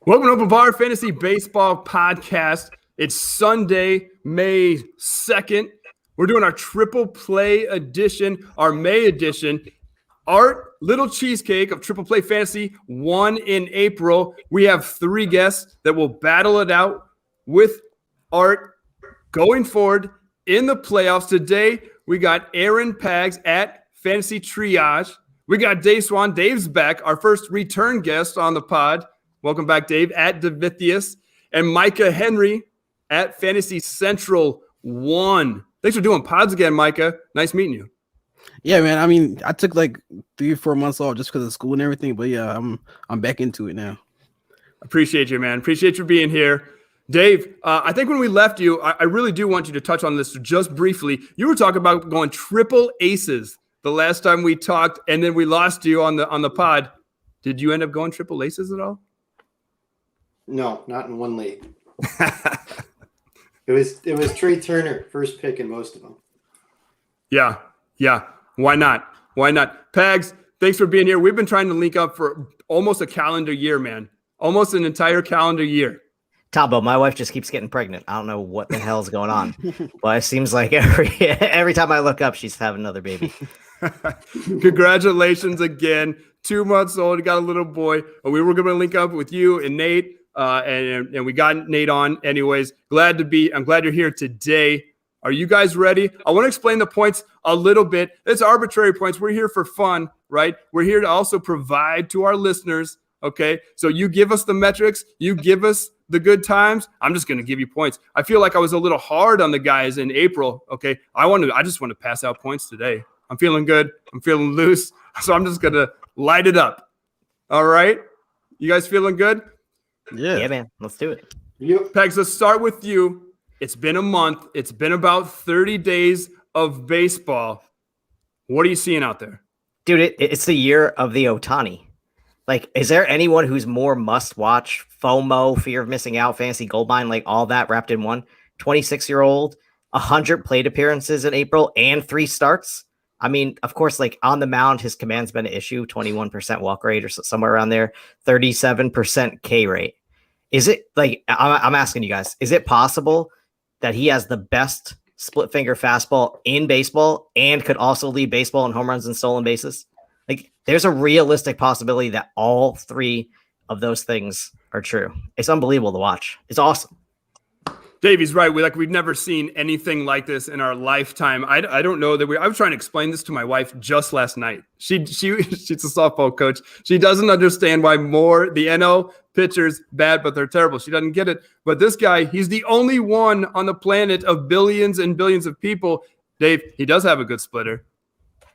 Welcome to Bar Fantasy Baseball Podcast. It's Sunday, May 2nd. We're doing our triple play edition, our May edition. Art, Little Cheesecake of Triple Play Fantasy won in April. We have 3 guests that will battle it out with Art going forward in the playoffs. Today, we got Aaron Pags at Fantasy Triage. We got Dave Swan. Dave's back, our first return guest on the pod. Welcome back, Dave, at Davithius. And Micah Henry at Fantasy Central 1. Thanks for doing pods again, Micah. Nice meeting you. Yeah, man. I mean, I took like 3 or 4 months off just because of school and everything. But yeah, I'm back into it now. Appreciate you, man. Appreciate you being here. Dave, I think when we left you, I really do want you to touch on this just briefly. You were talking about going triple aces the last time we talked, and then we lost you on the pod. Did you end up going triple aces at all? No, not in one league. It was Trey Turner, first pick in most of them. Yeah. Why not? Pags, thanks for being here. We've been trying to link up for almost a calendar year, man. Almost an entire calendar year. Tabo, my wife just keeps getting pregnant. I don't know what the hell's going on. But it seems like every time I look up, she's having another baby. Congratulations again. 2 months old. You got a little boy. We were going to link up with you and Nate. And we got Nate on anyways. I'm glad you're here today. Are you guys ready? I want to explain the points a little bit. It's arbitrary points. We're here for fun, right? We're here to also provide to our listeners. Okay. So you give us the metrics, you give us the good times. I'm just going to give you points. I feel like I was a little hard on the guys in April. Okay. I just want to pass out points today. I'm feeling good. I'm feeling loose. So I'm just going to light it up. All right. You guys feeling good? Yeah, man. Let's do it. Yep. Pegs, let's start with you. It's been a month. It's been about 30 days of baseball. What are you seeing out there? Dude, it's the year of the Ohtani. Like, is there anyone who's more must-watch, FOMO, fear of missing out, fantasy goldmine, like all that wrapped in one? 26-year-old, 100 plate appearances in April, and 3 starts? I mean, of course, like on the mound, his command's been an issue, 21% walk rate or somewhere around there, 37% K rate. Is it like, I'm asking you guys, is it possible that he has the best split finger fastball in baseball and could also lead baseball in home runs and stolen bases? Like, there's a realistic possibility that all 3 of those things are true. It's unbelievable to watch. It's awesome. Davey's right. We've never seen anything like this in our lifetime. I don't know that I was trying to explain this to my wife just last night. She's a softball coach. She doesn't understand why the NL pitchers bad, but they're terrible. She doesn't get it. But this guy, he's the only one on the planet of billions and billions of people. Dave, he does have a good splitter.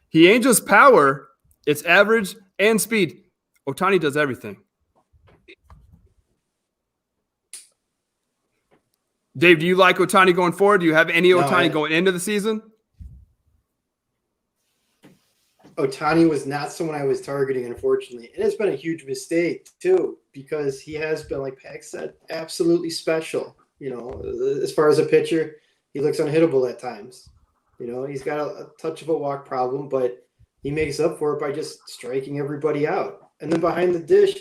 He ain't just power. It's average and speed. Ohtani does everything. Dave, do you like Ohtani going forward? Do you have any Ohtani going into the season? Ohtani was not someone I was targeting, unfortunately. And it's been a huge mistake, too, because he has been, like Pax said, absolutely special. You know, as far as a pitcher, he looks unhittable at times. You know, he's got a touch of a walk problem, but he makes up for it by just striking everybody out. And then behind the dish,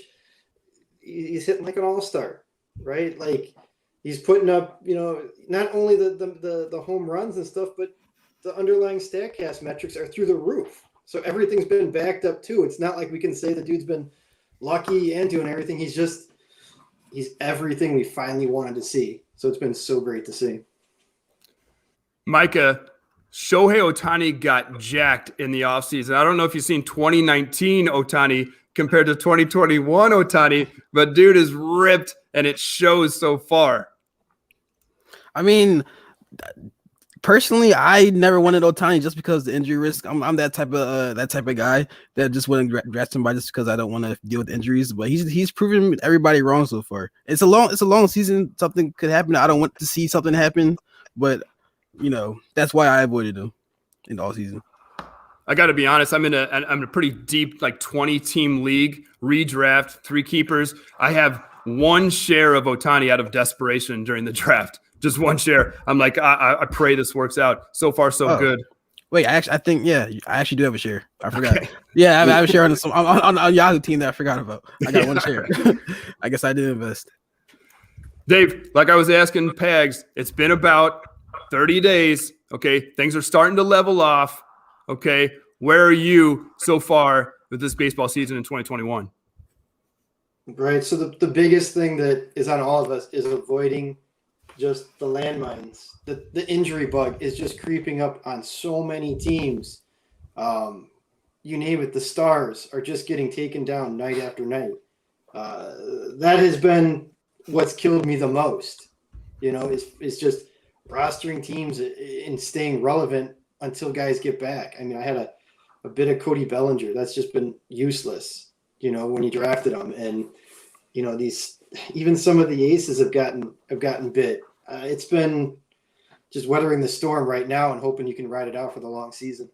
he's hitting like an all-star, right? Like, he's putting up, you know, not only the home runs and stuff, but the underlying StatCast metrics are through the roof. So everything's been backed up too. It's not like we can say the dude's been lucky and doing everything. He's everything we finally wanted to see. So it's been so great to see. Micah, Shohei Ohtani got jacked in the offseason. I don't know if you've seen 2019 Ohtani compared to 2021 Ohtani, but dude is ripped and it shows so far. I mean, personally, I never wanted Ohtani just because the injury risk. I'm that type of guy that just wouldn't draft somebody just because I don't want to deal with injuries. But he's proven everybody wrong so far. It's a long season. Something could happen. I don't want to see something happen, but you know that's why I avoided him in the all season. I got to be honest. I'm in a pretty deep, like 20-team league, redraft, 3 keepers. I have 1 share of Ohtani out of desperation during the draft. Just 1 share. I'm like, I pray this works out. So far, so good. Wait, I think I actually do have a share. I forgot. Okay. Yeah, I have a share on Yahoo team that I forgot about. I got one share. I guess I did invest. Dave, like I was asking Pags, it's been about 30 days. Okay. Things are starting to level off. Okay. Where are you so far with this baseball season in 2021? Right. So the biggest thing that is on all of us is avoiding just the landmines. The injury bug is just creeping up on so many teams. You name it, the stars are just getting taken down night after night. That has been what's killed me the most. It's just rostering teams and staying relevant until guys get back. I mean, I had a bit of Cody Bellinger. That's just been useless, when you drafted him. And, even some of the aces have gotten bit. It's been just weathering the storm right now and hoping you can ride it out for the long season.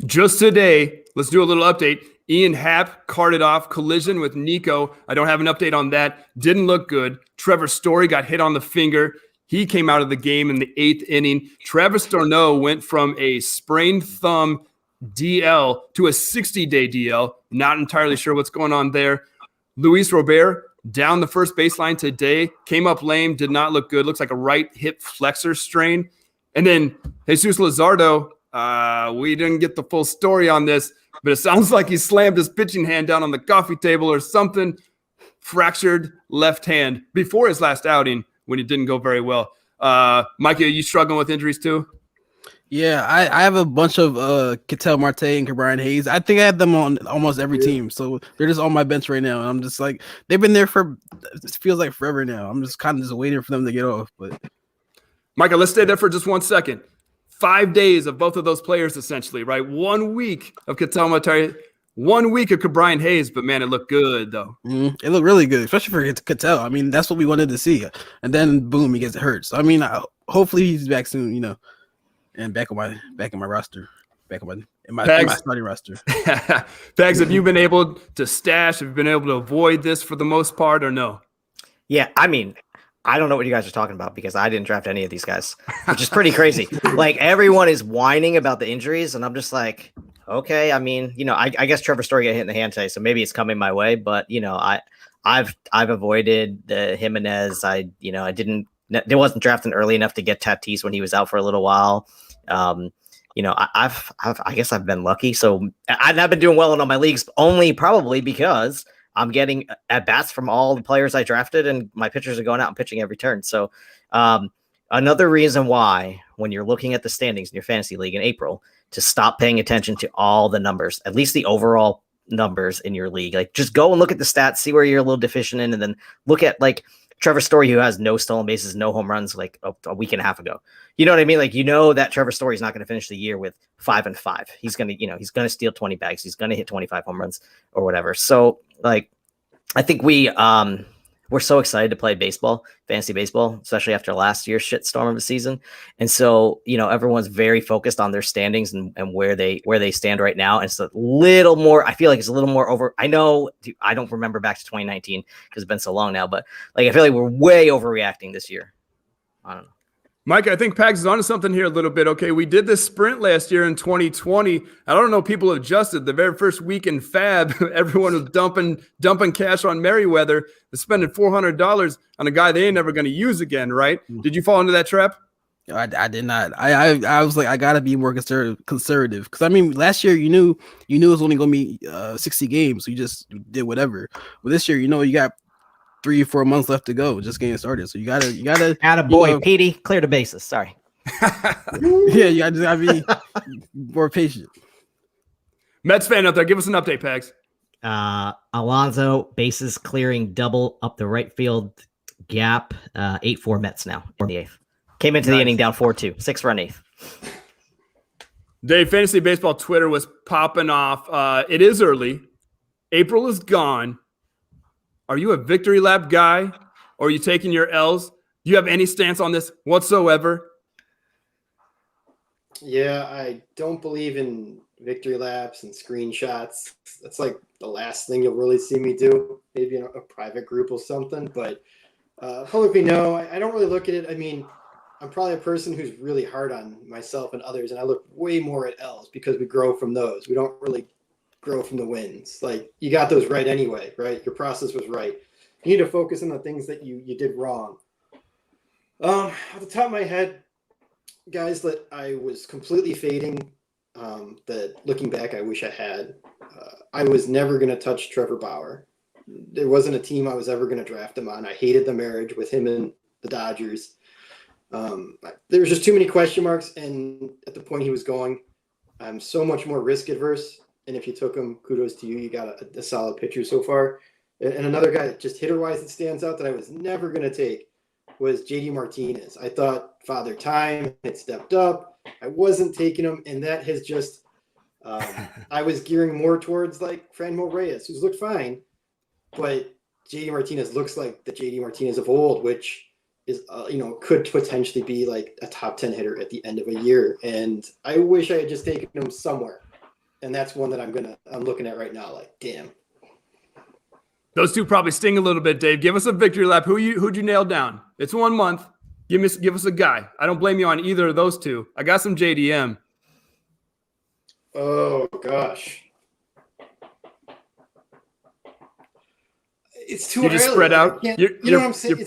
Just today, let's do a little update. Ian Happ carted off collision with Nico. I don't have an update on that. Didn't look good. Trevor Story got hit on the finger. He came out of the game in the 8th inning. Travis Darno went from a sprained thumb DL to a 60-day DL. Not entirely sure what's going on there. Luis Robert down the first baseline today. Came up lame. Did not look good. Looks like a right hip flexor strain. And then Jesus Luzardo, we didn't get the full story on this, but it sounds like he slammed his pitching hand down on the coffee table or something. Fractured left hand before his last outing when it didn't go very well. Micah, are you struggling with injuries too? Yeah, I have a bunch of Ketel Marte and Brian Hayes. I think I have them on almost every team. So they're just on my bench right now. And I'm just like, they've been there for, it feels like forever now. I'm just kind of just waiting for them to get off. But Micah, let's stay there for just 1 second. 5 days of both of those players, essentially, right? 1 week of Ketel Marte, 1 week of Brian Hayes, but man, it looked good though. It looked really good, especially for Ketel. I mean, that's what we wanted to see. And then boom, he gets hurt. So I mean, hopefully he's back soon, and back in my roster, in my starting roster. Pags, have you been able to stash? Have you been able to avoid this for the most part, or no? Yeah, I mean, I don't know what you guys are talking about because I didn't draft any of these guys, which is pretty crazy. Like everyone is whining about the injuries, and I'm just like, okay. I mean, I guess Trevor Story got hit in the hand today, so maybe it's coming my way. But I've avoided the Jimenez. I wasn't drafting early enough to get Tatis when he was out for a little while. I guess I've been lucky. So I've been doing well in all my leagues, only probably because I'm getting at bats from all the players I drafted, and my pitchers are going out and pitching every turn. So another reason why, when you're looking at the standings in your fantasy league in April, to stop paying attention to all the numbers, at least the overall numbers in your league. Like just go and look at the stats, see where you're a little deficient in, and then look at like Trevor Story, who has no stolen bases, no home runs, like a week and a half ago. You know what I mean? Like, that Trevor Story is not going to finish the year with 5-5. He's going to, he's going to steal 20 bags. He's going to hit 25 home runs or whatever. So like, I think we're so excited to play baseball, fantasy baseball, especially after last year's shitstorm of the season. And so, everyone's very focused on their standings and where they stand right now. And it's a little more, I feel like it's a little more over. I know I don't remember back to 2019 because it's been so long now, but like, I feel like we're way overreacting this year. I don't know. Mike, I think Pags is onto something here a little bit. Okay, we did this sprint last year in 2020. I don't know, people adjusted. The very first week in Fab, everyone was dumping cash on Merriweather, spending $400 on a guy they ain't never going to use again, right? Did you fall into that trap? I did not. I was like, I gotta be more conservative because I mean, last year you knew it was only gonna be 60 games, so you just did whatever. But this year, you got 3-4 months left to go, just getting started. So you gotta. Attaboy, Petey, clear the bases. Sorry. Yeah, you gotta be more patient. Mets fan out there, give us an update, Pags. Alonso bases clearing double up the right field gap. 8-4 Mets now in the 8th. Came into the inning down 4-2, 6-run 8th. Dave, fantasy baseball Twitter was popping off. It is early. April is gone. Are you a victory lap guy, or are you taking your L's? Do you have any stance on this whatsoever? Yeah, I don't believe in victory laps and screenshots. That's like the last thing you'll really see me do. Maybe in a private group or something, but publicly, no. I don't really look at it. I mean, I'm probably a person who's really hard on myself and others, and I look way more at L's because we grow from those. We don't really grow from the wins. Like, you got those right anyway, right? Your process was right. You need to focus on the things that you did wrong. Off the top of my head, guys that I was completely fading, that looking back I wish I had. I was never going to touch Trevor Bauer. There wasn't a team I was ever going to draft him on. I hated the marriage with him and the Dodgers. There was just too many question marks, and at the point he was going, I'm so much more risk adverse. And if you took him, kudos to you. You got a solid pitcher so far. And another guy that just hitter-wise that stands out that I was never going to take was JD Martinez. I thought Father Time had stepped up. I wasn't taking him, and that has just I was gearing more towards like Franmil Reyes, who's looked fine, but JD Martinez looks like the JD Martinez of old, which is could potentially be like a top 10 hitter at the end of a year. And I wish I had just taken him somewhere. And that's one that I'm looking at right now. Like, damn. Those two probably sting a little bit, Dave. Give us a victory lap. Who'd you nail down? It's 1 month. Give us a guy. I don't blame you on either of those two. I got some JDM. Oh gosh. It's too early. You just spread out. You know what I'm saying?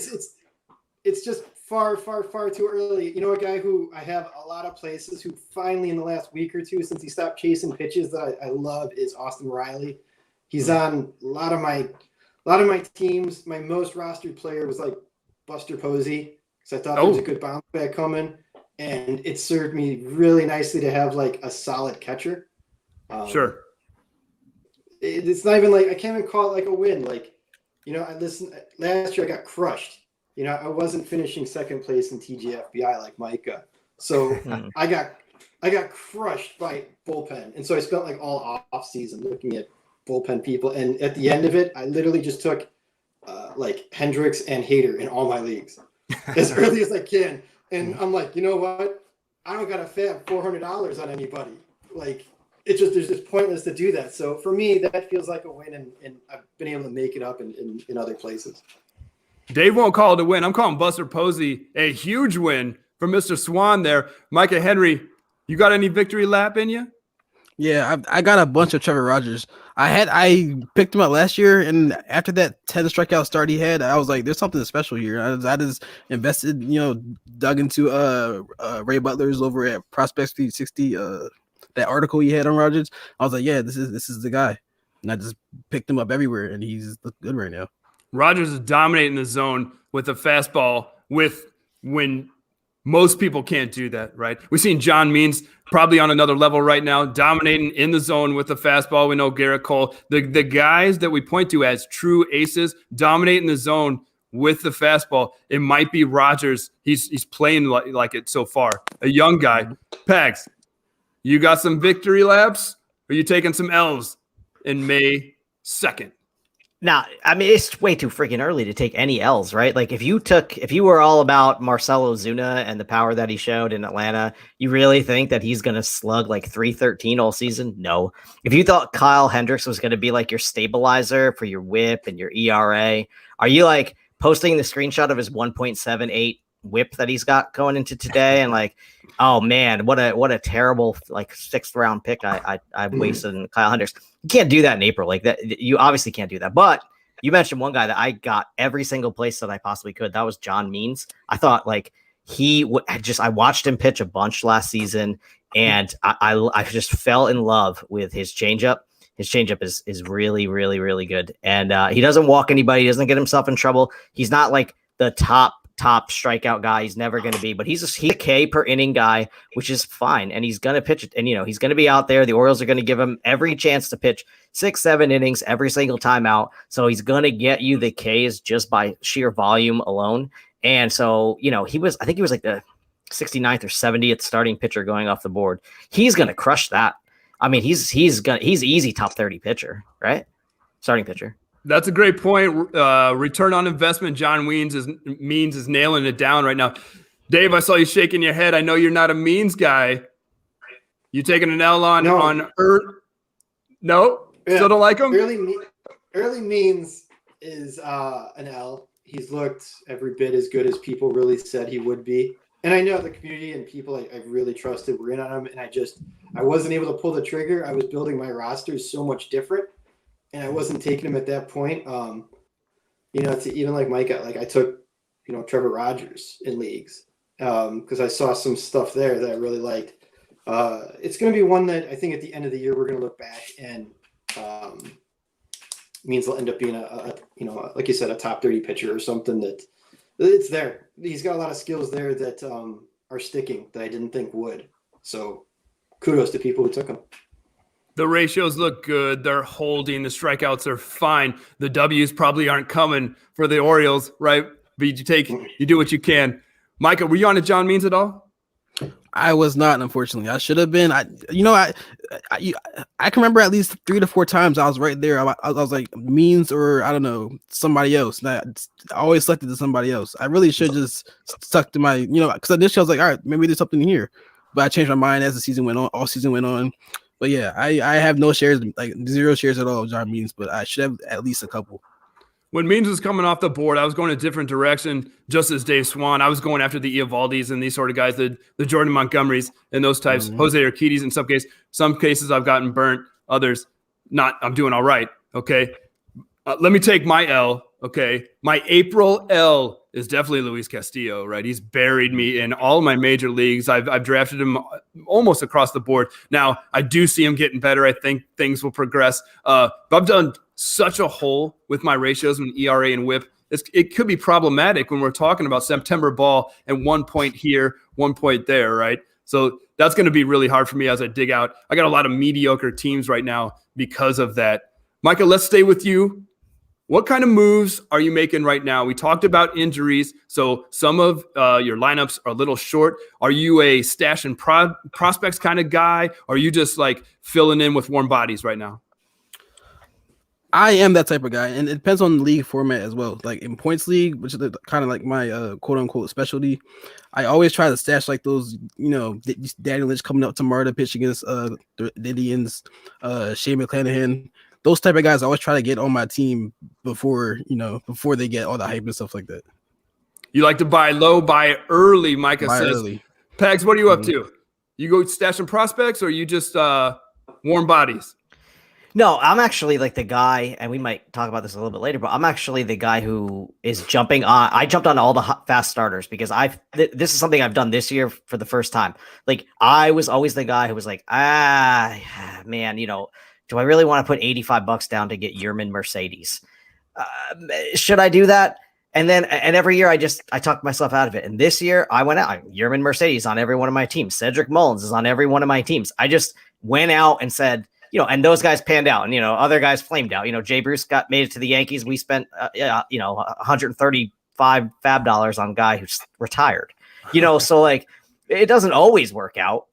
It's just far too early. You know, a guy who I have a lot of places who finally in the last week or two, since he stopped chasing pitches, that I love is Austin Riley. He's on a lot of my teams. My most rostered player was like Buster Posey, because I thought there was a good bounce back coming, and it served me really nicely to have like a solid catcher. Sure. It's not even like, I can't even call it like a win. Like, last year I got crushed. I wasn't finishing second place in TGFBI like Micah. So I got crushed by bullpen. And so I spent like all off season looking at bullpen people. And at the end of it, I literally just took like Hendricks and Hader in all my leagues as early as I can. And I'm like, you know what? I don't got to fab $400 on anybody. Like, it's just pointless to do that. So for me, that feels like a win, and I've been able to make it up in other places. Dave won't call it a win. I'm calling Buster Posey a huge win for Mr. Swan there. Micah Henry, you got any victory lap in you? Yeah, I got a bunch of Trevor Rogers. I picked him up last year, and after that 10 strikeout start he had, I was like, there's something special here. I just invested, dug into Ray Butler's over at Prospects 360, that article he had on Rogers. I was like, yeah, this is the guy. And I just picked him up everywhere, and he's good right now. Rogers is dominating the zone with a fastball when most people can't do that, right? We've seen John Means probably on another level right now, dominating in the zone with the fastball. We know Garrett Cole. The guys that we point to as true aces dominating the zone with the fastball. It might be Rogers. He's playing like it so far. A young guy. Pags, you got some victory laps? Or are you taking some L's in May 2nd? Now, I mean, it's way too freaking early to take any L's, right? Like if you were all about Marcell Ozuna and the power that he showed in Atlanta, you really think that he's going to slug like 313 all season? No. If you thought Kyle Hendricks was going to be like your stabilizer for your whip and your ERA, are you like posting the screenshot of his 1.78 whip that he's got going into today and like, oh man, what a terrible like 6th round pick I wasted in Kyle Hendricks. You can't do that in April like that. You obviously can't do that. But you mentioned one guy that I got every single place that I possibly could. That was John Means. I thought like I watched him pitch a bunch last season, and I just fell in love with his changeup. His changeup is really, really, really good. And he doesn't walk anybody. He doesn't get himself in trouble. He's not like the top strikeout guy. He's never going to be, but he's a K per inning guy, which is fine. And he's going to pitch it. And, he's going to be out there. The Orioles are going to give him every chance to pitch 6-7 innings every single time out. So he's going to get you the Ks just by sheer volume alone. And so, I think he was like the 69th or 70th starting pitcher going off the board. He's going to crush that. I mean, he's easy top 30 pitcher, right? Starting pitcher. That's a great point. Return on investment. John Means is nailing it down right now. Dave, I saw you shaking your head. I know you're not a Means guy. You taking an L on Earth? No, still don't like him. Early Means is an L. He's looked every bit as good as people really said he would be. And I know the community and people I really trusted were in on them, and I wasn't able to pull the trigger. I was building my roster so much different, and I wasn't taking them at that point. To even like Micah, like I took, Trevor Rogers in leagues because I saw some stuff there that I really liked. It's going to be one that I think at the end of the year we're going to look back and means he'll end up being like you said, a top 30 pitcher or something that it's there. He's got a lot of skills there that are sticking that I didn't think would. So kudos to people who took him. The ratios look good. They're holding. The strikeouts are fine. The W's probably aren't coming for the Orioles, right? But you do what you can. Micah, were you on to John Means at all? I was not, unfortunately. I should have been. I can remember at least 3 to 4 times I was right there. I was like Means or I don't know, somebody else. And I always selected to somebody else. I really should just stuck to my, because initially I was like, all right, maybe there's something here. But I changed my mind as the season went on. All season went on. But yeah, I have no shares, like 0 shares at all of John Means, but I should have at least a couple. When Means was coming off the board, I was going a different direction, just as Dave Swan. I was going after the Eovaldes and these sort of guys, the Jordan Montgomerys and those types, Jose Urquidy's in some cases. Some cases I've gotten burnt, others not. I'm doing all right, okay? Let me take my L, okay? My April L is definitely Luis Castillo, right? He's buried me in all of my major leagues. I've drafted him almost across the board. Now, I do see him getting better. I think things will progress. But I've done such a hole with my ratios and ERA and WHIP. It could be problematic when we're talking about September ball and 1 point here, 1 point there, right? So that's going to be really hard for me as I dig out. I got a lot of mediocre teams right now because of that. Micah, let's stay with you. What kind of moves are you making right now? We talked about injuries, so some of your lineups are a little short. Are you a stash and prospects kind of guy? Or are you just like filling in with warm bodies right now? I am that type of guy, and it depends on the league format as well. Like in points league, which is kind of like my quote unquote specialty, I always try to stash like those, Daniel Lynch coming up tomorrow to pitch against the Indians, Shane McClanahan. Those type of guys I always try to get on my team before they get all the hype and stuff like that. You like to buy low, buy early, Micah says. Early. Pags, what are you up to? You go stashing prospects or you just warm bodies? No, I'm actually like the guy, and we might talk about this a little bit later, but I'm actually the guy who is jumping on. I jumped on all the fast starters because this is something I've done this year for the first time. Like I was always the guy who was like, man, do I really want to put $85 down to get Yerman Mercedes? Should I do that? And every year I talked myself out of it. And this year I went out. Yerman Mercedes on every one of my teams. Cedric Mullins is on every one of my teams. I just went out and said, and those guys panned out, and other guys flamed out. Jay Bruce made it to the Yankees. We spent $135 fab dollars on a guy who's retired. So like it doesn't always work out,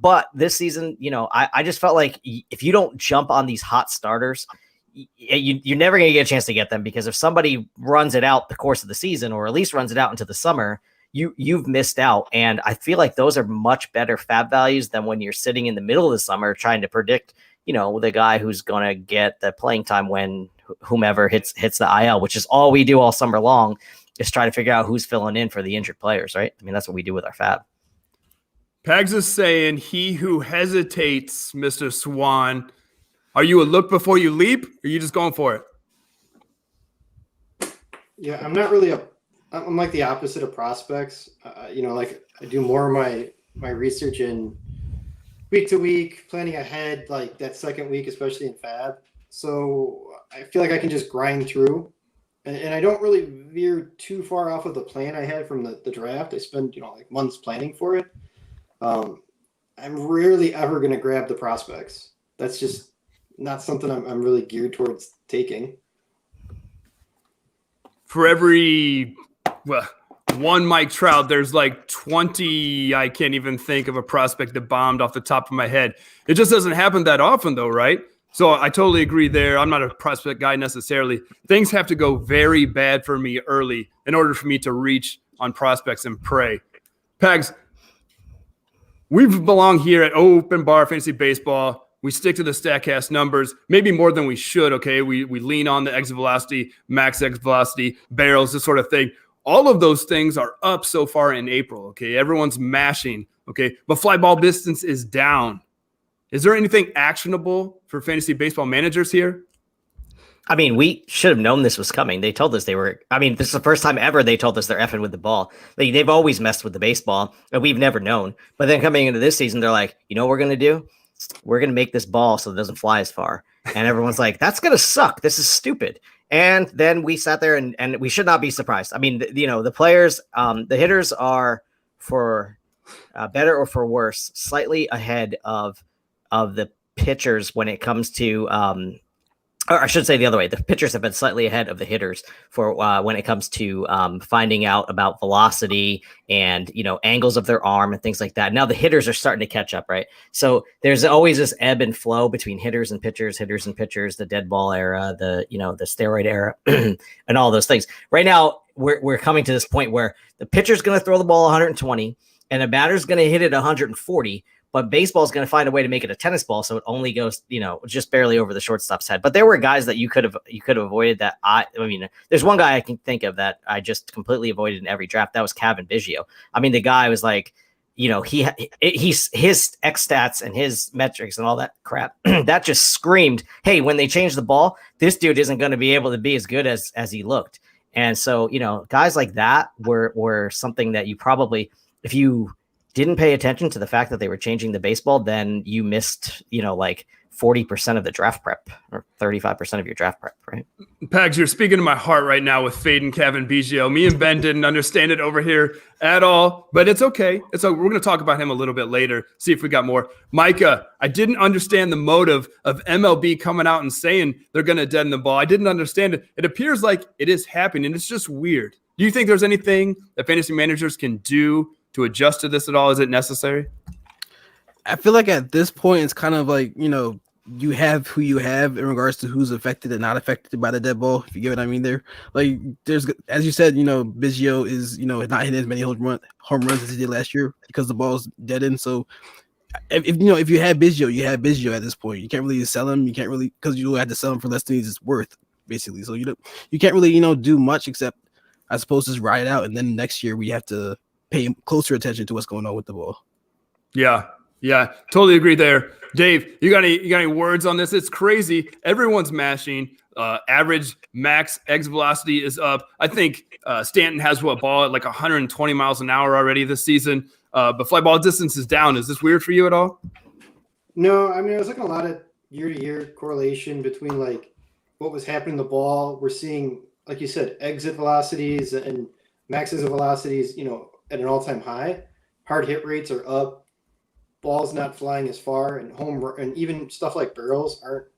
but this season, I just felt like if you don't jump on these hot starters, you're never going to get a chance to get them, because if somebody runs it out the course of the season, or at least runs it out into the summer, you've missed out. And I feel like those are much better fab values than when you're sitting in the middle of the summer trying to predict, the guy who's going to get the playing time when whomever hits the IL, which is all we do all summer long, is try to figure out who's filling in for the injured players, right? I mean, that's what we do with our fab. Pags is saying, he who hesitates, Mr. Swan. Are you a look before you leap, or are you just going for it? Yeah, I'm not really I'm like the opposite of prospects. Like I do more of my research in week to week, planning ahead, like that second week, especially in fab. So I feel like I can just grind through. And I don't really veer too far off of the plan I had from the draft. I spend, like months planning for it. I'm rarely ever going to grab the prospects. That's just not something I'm really geared towards taking. For every one Mike Trout, there's like 20. I can't even think of a prospect that bombed off the top of my head. It just doesn't happen that often, though, right? So I totally agree there. I'm not a prospect guy necessarily. Things have to go very bad for me early in order for me to reach on prospects and prey. Pags, we belong here at Open Bar Fantasy Baseball. We stick to the StatCast numbers, maybe more than we should, okay? We lean on the exit velocity, max exit velocity, barrels, this sort of thing. All of those things are up so far in April. Okay, everyone's mashing. Okay, but fly ball distance is down. Is there anything actionable for fantasy baseball managers here? I mean, we should have known this was coming. They told us they were. I mean, this is the first time ever they told us they're effing with the ball. They've always messed with the baseball, and we've never known. But then coming into this season, they're like, you know what we're going to do? We're going to make this ball so it doesn't fly as far. And everyone's like, that's going to suck. This is stupid. And then we sat there and we should not be surprised. I mean, the players, the hitters are, for better or for worse, slightly ahead of the pitchers when it comes to or I should say the other way. The pitchers have been slightly ahead of the hitters for when it comes to finding out about velocity and, angles of their arm and things like that. Now the hitters are starting to catch up, right? So there's always this ebb and flow between hitters and pitchers, the dead ball era, the steroid era, and all those things. Right now, we're coming to this point where the pitcher's going to throw the ball 120 and the batter's going to hit it 140. But baseball is going to find a way to make it a tennis ball, so it only goes, just barely over the shortstop's head. But there were guys that you could have avoided that. I mean, there's one guy I can think of that I just completely avoided in every draft. That was Kevin Biggio. I mean, the guy was like, he's his X stats and his metrics and all that crap that just screamed, hey, when they change the ball, this dude isn't going to be able to be as good as he looked. And so, guys like that were something that you probably, if you didn't pay attention to the fact that they were changing the baseball, then you missed, like 40% of the draft prep or 35% of your draft prep, right? Pags, you're speaking to my heart right now with fading Kevin Biggio. Me and Ben didn't understand it over here at all, but it's okay. We're going to talk about him a little bit later, see if we got more. Micah, I didn't understand the motive of MLB coming out and saying they're going to deaden the ball. I didn't understand it. It appears like it is happening. It's just weird. Do you think there's anything that fantasy managers can do to adjust to this at all? Is it necessary? I feel like at this point, it's kind of like, you have who you have in regards to who's affected and not affected by the dead ball, if you get what I mean there. Like, there's, as you said, Biggio is, not hitting as many home runs as he did last year because the ball's deadened. So if you had Biggio, you have Biggio at this point. You can't really sell him. You can't really, because you had to sell him for less than he's worth, basically. So you can't really, do much except, I suppose, just ride it out. And then next year we have to pay closer attention to what's going on with the ball. Yeah, totally agree there. Dave, you got any words on this? It's crazy. Everyone's mashing. Average max exit velocity is up. I think Stanton has a ball at like 120 miles an hour already this season. But fly ball distance is down. Is this weird for you at all? No, I mean, I was looking a lot at year-to-year correlation between like what was happening to the ball. We're seeing, like you said, exit velocities and max exit velocities, at an all-time high. Hard hit rates are up. Ball's not flying as far, and even stuff like barrels are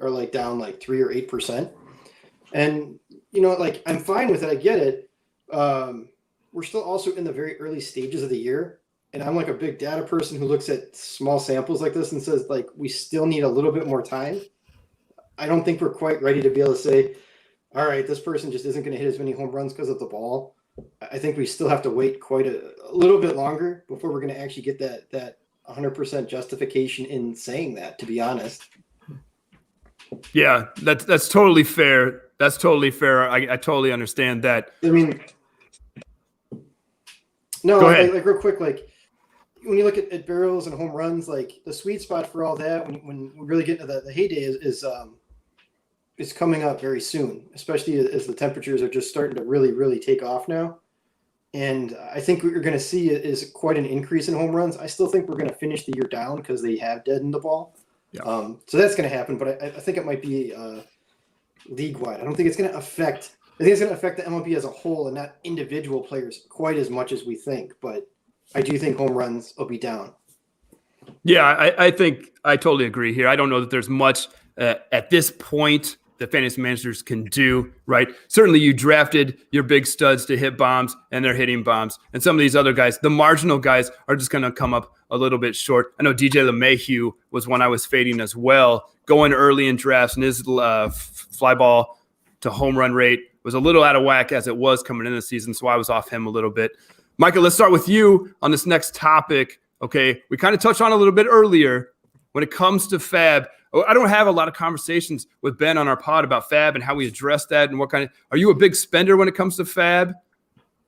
like down like 3 or 8%. And like, I'm fine with it. I get it. We're still also in the very early stages of the year, and I'm like a big data person who looks at small samples like this and says, like, we still need a little bit more time. I don't think we're quite ready to be able to say, all right, this person just isn't going to hit as many home runs because of the ball. I think we still have to wait quite a little bit longer before we're going to actually get that 100% justification in saying that, to be honest. Yeah, that's totally fair. That's totally fair. I totally understand that. I mean, no, like real quick, like when you look at barrels and home runs, like the sweet spot for all that, when we really get into the heyday is coming up very soon, especially as the temperatures are just starting to really, really take off now. And I think what you're going to see is quite an increase in home runs. I still think we're going to finish the year down because they have deadened the ball. Yeah. So that's going to happen, but I think it might be league-wide. I don't think it's going to affect – I think it's going to affect the MLB as a whole and not individual players quite as much as we think. But I do think home runs will be down. Yeah, I think I totally agree here. I don't know that there's much at this point that fantasy managers can do, right? Certainly you drafted your big studs to hit bombs, and they're hitting bombs. And some of these other guys, the marginal guys, are just going to come up a little bit short. I know DJ LeMahieu was one I was fading as well, going early in drafts, and his fly ball to home run rate was a little out of whack as it was coming into the season, so I was off him a little bit. Micah, let's start with you on this next topic, okay? We kind of touched on it a little bit earlier. When it comes to fab, I don't have a lot of conversations with Ben on our pod about fab and how we address that and what kind of – are you a big spender when it comes to fab?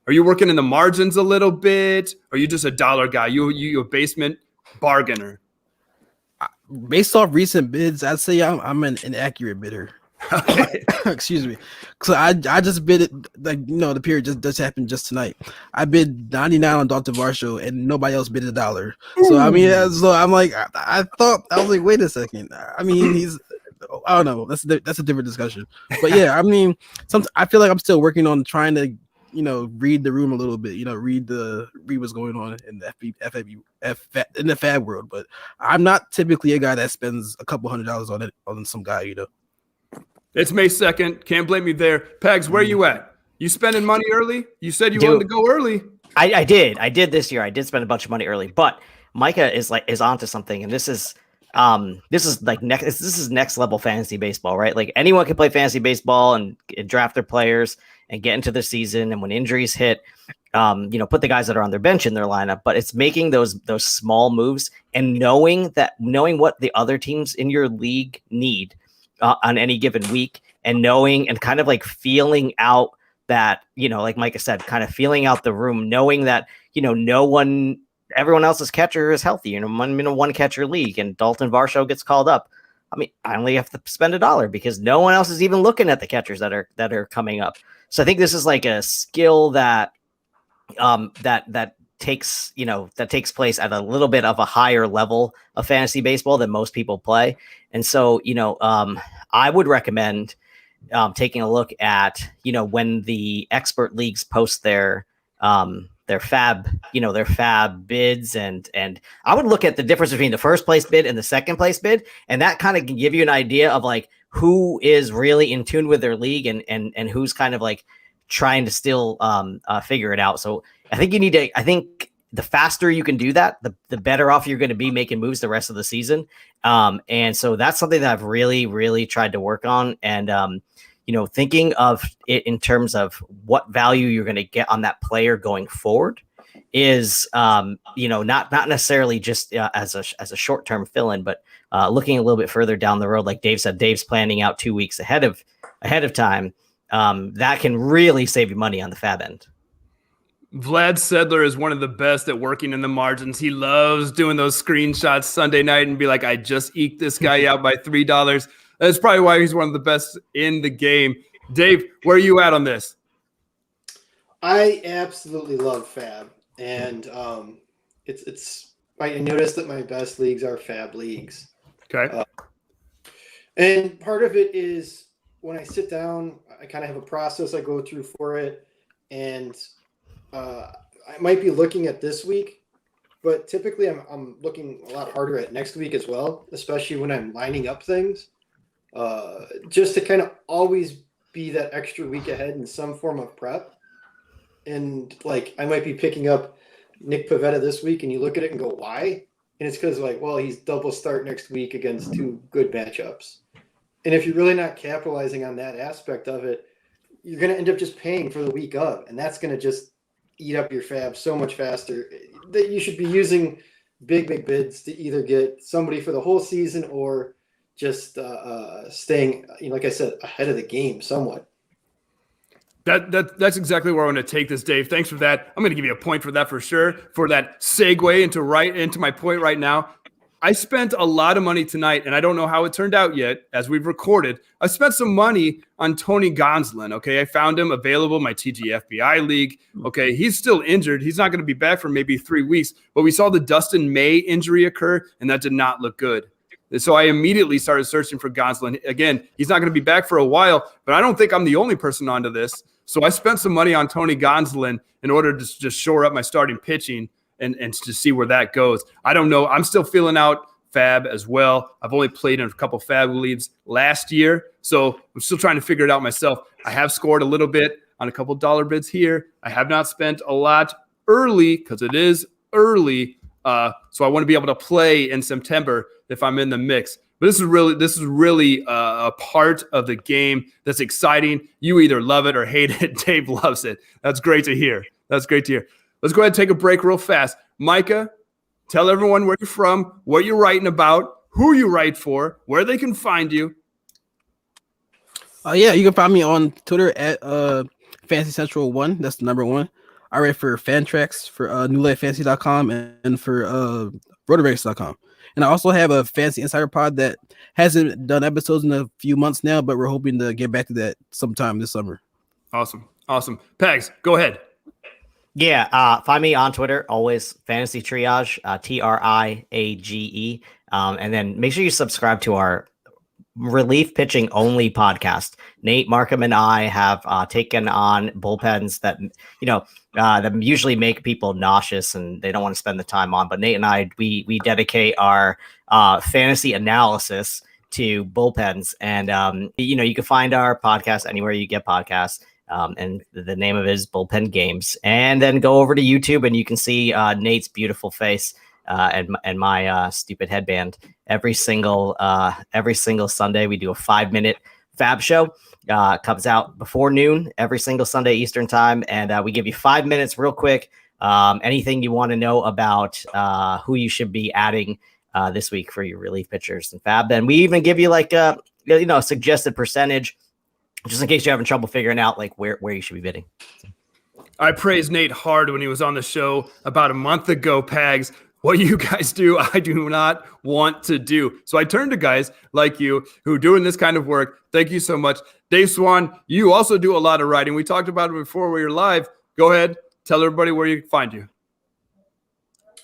Are you working in the margins a little bit? Or are you just a dollar guy? You a basement bargainer? Based off recent bids, I'd say I'm an inaccurate bidder. Okay. Excuse me. So I just bid it, like, the period just happened just tonight. I bid 99 on Dalton Varsho and nobody else bid $1. So I mean, so I'm like, I was like, wait a second. I mean, I don't know. That's a different discussion. But yeah, I mean, I feel like I'm still working on trying to read the room a little bit. Read what's going on in the in the fab world. But I'm not typically a guy that spends a couple $100s on some guy. It's May 2nd. Can't blame me there. Pegs, where you at? You spending money early? You said you wanted to go early. I did this year. I did spend a bunch of money early, but Micah is onto something, and this is next level fantasy baseball, right? Like, anyone can play fantasy baseball and draft their players and get into the season. And when injuries hit, put the guys that are on their bench in their lineup. But it's making those small moves and knowing what the other teams in your league need on any given week, and knowing and kind of like feeling out that, like Micah said, kind of feeling out the room, knowing that, everyone else's catcher is healthy. I'm in a one catcher league and Dalton Varsho gets called up. I mean, I only have to spend $1 because no one else is even looking at the catchers that are coming up. So I think this is like a skill that takes place at a little bit of a higher level of fantasy baseball than most people play. And so, I would recommend taking a look at, when the expert leagues post their fab bids, and I would look at the difference between the first place bid and the second place bid. And that kind of can give you an idea of like who is really in tune with their league and who's kind of like trying to still figure it out. So I think the faster you can do that, the better off you're going to be making moves the rest of the season. And so that's something that I've really, really tried to work on. And, thinking of it in terms of what value you're going to get on that player going forward is, not necessarily just as a short-term fill-in, but looking a little bit further down the road. Like Dave said, Dave's planning out 2 weeks ahead of time. That can really save you money on the fab end. Vlad Sedler is one of the best at working in the margins. He loves doing those screenshots Sunday night and be like, I just eked this guy out by $3. That's probably why he's one of the best in the game. Dave, where are you at on this? I absolutely love fab. And I noticed that my best leagues are fab leagues. Okay. And part of it is when I sit down, I kind of have a process I go through for it. And I might be looking at this week, but typically I'm looking a lot harder at next week as well, especially when I'm lining up things, just to kind of always be that extra week ahead in some form of prep. And like, I might be picking up Nick Pivetta this week and you look at it and go, why? And it's because he's double start next week against two good matchups. And if you're really not capitalizing on that aspect of it, you're going to end up just paying for the week of, and that's going to just eat up your fab so much faster. That you should be using big bids to either get somebody for the whole season or just staying, like I said, ahead of the game somewhat. That's exactly where I want to take this, Dave. Thanks for that. I'm going to give you a point for that for sure, for that segue into my point right now. I spent a lot of money tonight, and I don't know how it turned out yet as we've recorded. I spent some money on Tony Gonsolin, okay? I found him available in my TGFBI league. Okay, he's still injured. He's not going to be back for maybe 3 weeks, but we saw the Dustin May injury occur, and that did not look good. So I immediately started searching for Gonsolin. Again, he's not going to be back for a while, but I don't think I'm the only person onto this. So I spent some money on Tony Gonsolin in order to just shore up my starting pitching and to see where that goes. I don't know. I'm still feeling out fab as well. I've only played in a couple fab leagues last year, so I'm still trying to figure it out myself. I have scored a little bit on a couple dollar bids here. I have not spent a lot early because it is early, so I want to be able to play in September if I'm in the mix. But this is really a part of the game that's exciting. You either love it or hate it. Dave loves it. That's great to hear. Let's go ahead and take a break real fast. Micah, tell everyone where you're from, what you're writing about, who you write for, where they can find you. Yeah, you can find me on Twitter at Fantasy Central 1. That's the number 1. I write for Fantrax for newlifefantasy.com and for rotorex.com. And I also have a Fantasy Insider pod that hasn't done episodes in a few months now, but we're hoping to get back to that sometime this summer. Awesome. Pegs, go ahead. Yeah, find me on Twitter, always Fantasy Triage, TRIAGE. And then make sure you subscribe to our relief pitching only podcast. Nate Markham and I have taken on bullpens that that usually make people nauseous and they don't want to spend the time on. But Nate and I, we dedicate our fantasy analysis to bullpens, and you can find our podcast anywhere you get podcasts. And the name of it is Bullpen Games. And then go over to YouTube and you can see Nate's beautiful face and my stupid headband. Every single Sunday, we do a 5-minute Fab show. Comes out before noon every single Sunday Eastern time, and we give you 5 minutes real quick. Anything you want to know about who you should be adding this week for your relief pitchers and Fab. Then we even give you like a suggested percentage, just in case you're having trouble figuring out like where you should be bidding. I praised Nate hard when he was on the show about a month ago, Pags. What you guys do, I do not want to do. So I turn to guys like you who are doing this kind of work. Thank you so much. Dave Swan, you also do a lot of writing. We talked about it before we were live. Go ahead. Tell everybody where you can find you.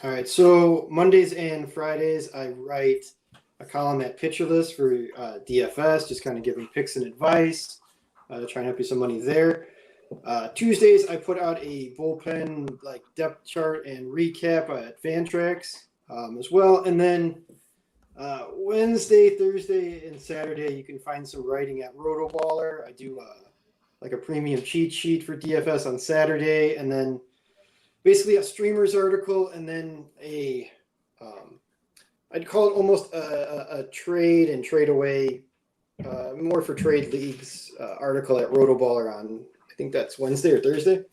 All right. So Mondays and Fridays, I write a column at Pitcher List for DFS, just kind of giving picks and advice, try and help you some money there. Tuesdays, I put out a bullpen like depth chart and recap at Fantrax as well. And then Wednesday, Thursday, and Saturday, you can find some writing at Rotoballer. I do like a premium cheat sheet for DFS on Saturday, and then basically a streamers article, and then I'd call it almost a trade and trade away, more for trade leagues article at Rotoballer on, I think that's Wednesday or Thursday.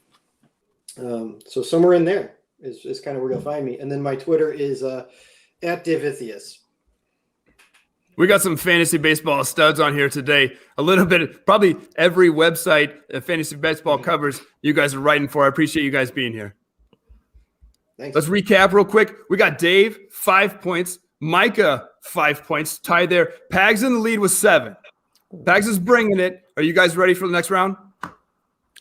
So somewhere in there is kind of where you'll find me. And then my Twitter is at Davithius. We got some fantasy baseball studs on here today. A little bit, probably every website fantasy baseball covers you guys are writing for. I appreciate you guys being here. Thanks. Let's recap real quick. We got Dave, 5 points. Micah, 5 points. Tied there. Pags in the lead with 7. Pags is bringing it. Are you guys ready for the next round?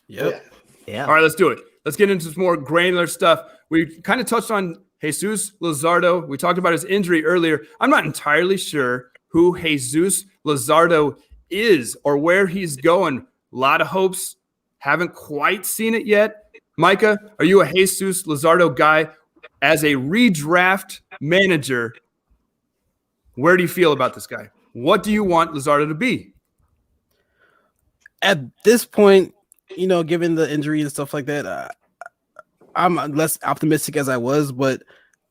Yep. Yeah. All right, let's do it. Let's get into some more granular stuff. We kind of touched on Jesus Luzardo. We talked about his injury earlier. I'm not entirely sure who Jesus Luzardo is or where he's going. A lot of hopes. Haven't quite seen it yet. Micah, are you a Jesus Luzardo guy? As a redraft manager, where do you feel about this guy? What do you want Luzardo to be? At this point, given the injury and stuff like that, I'm less optimistic as I was, but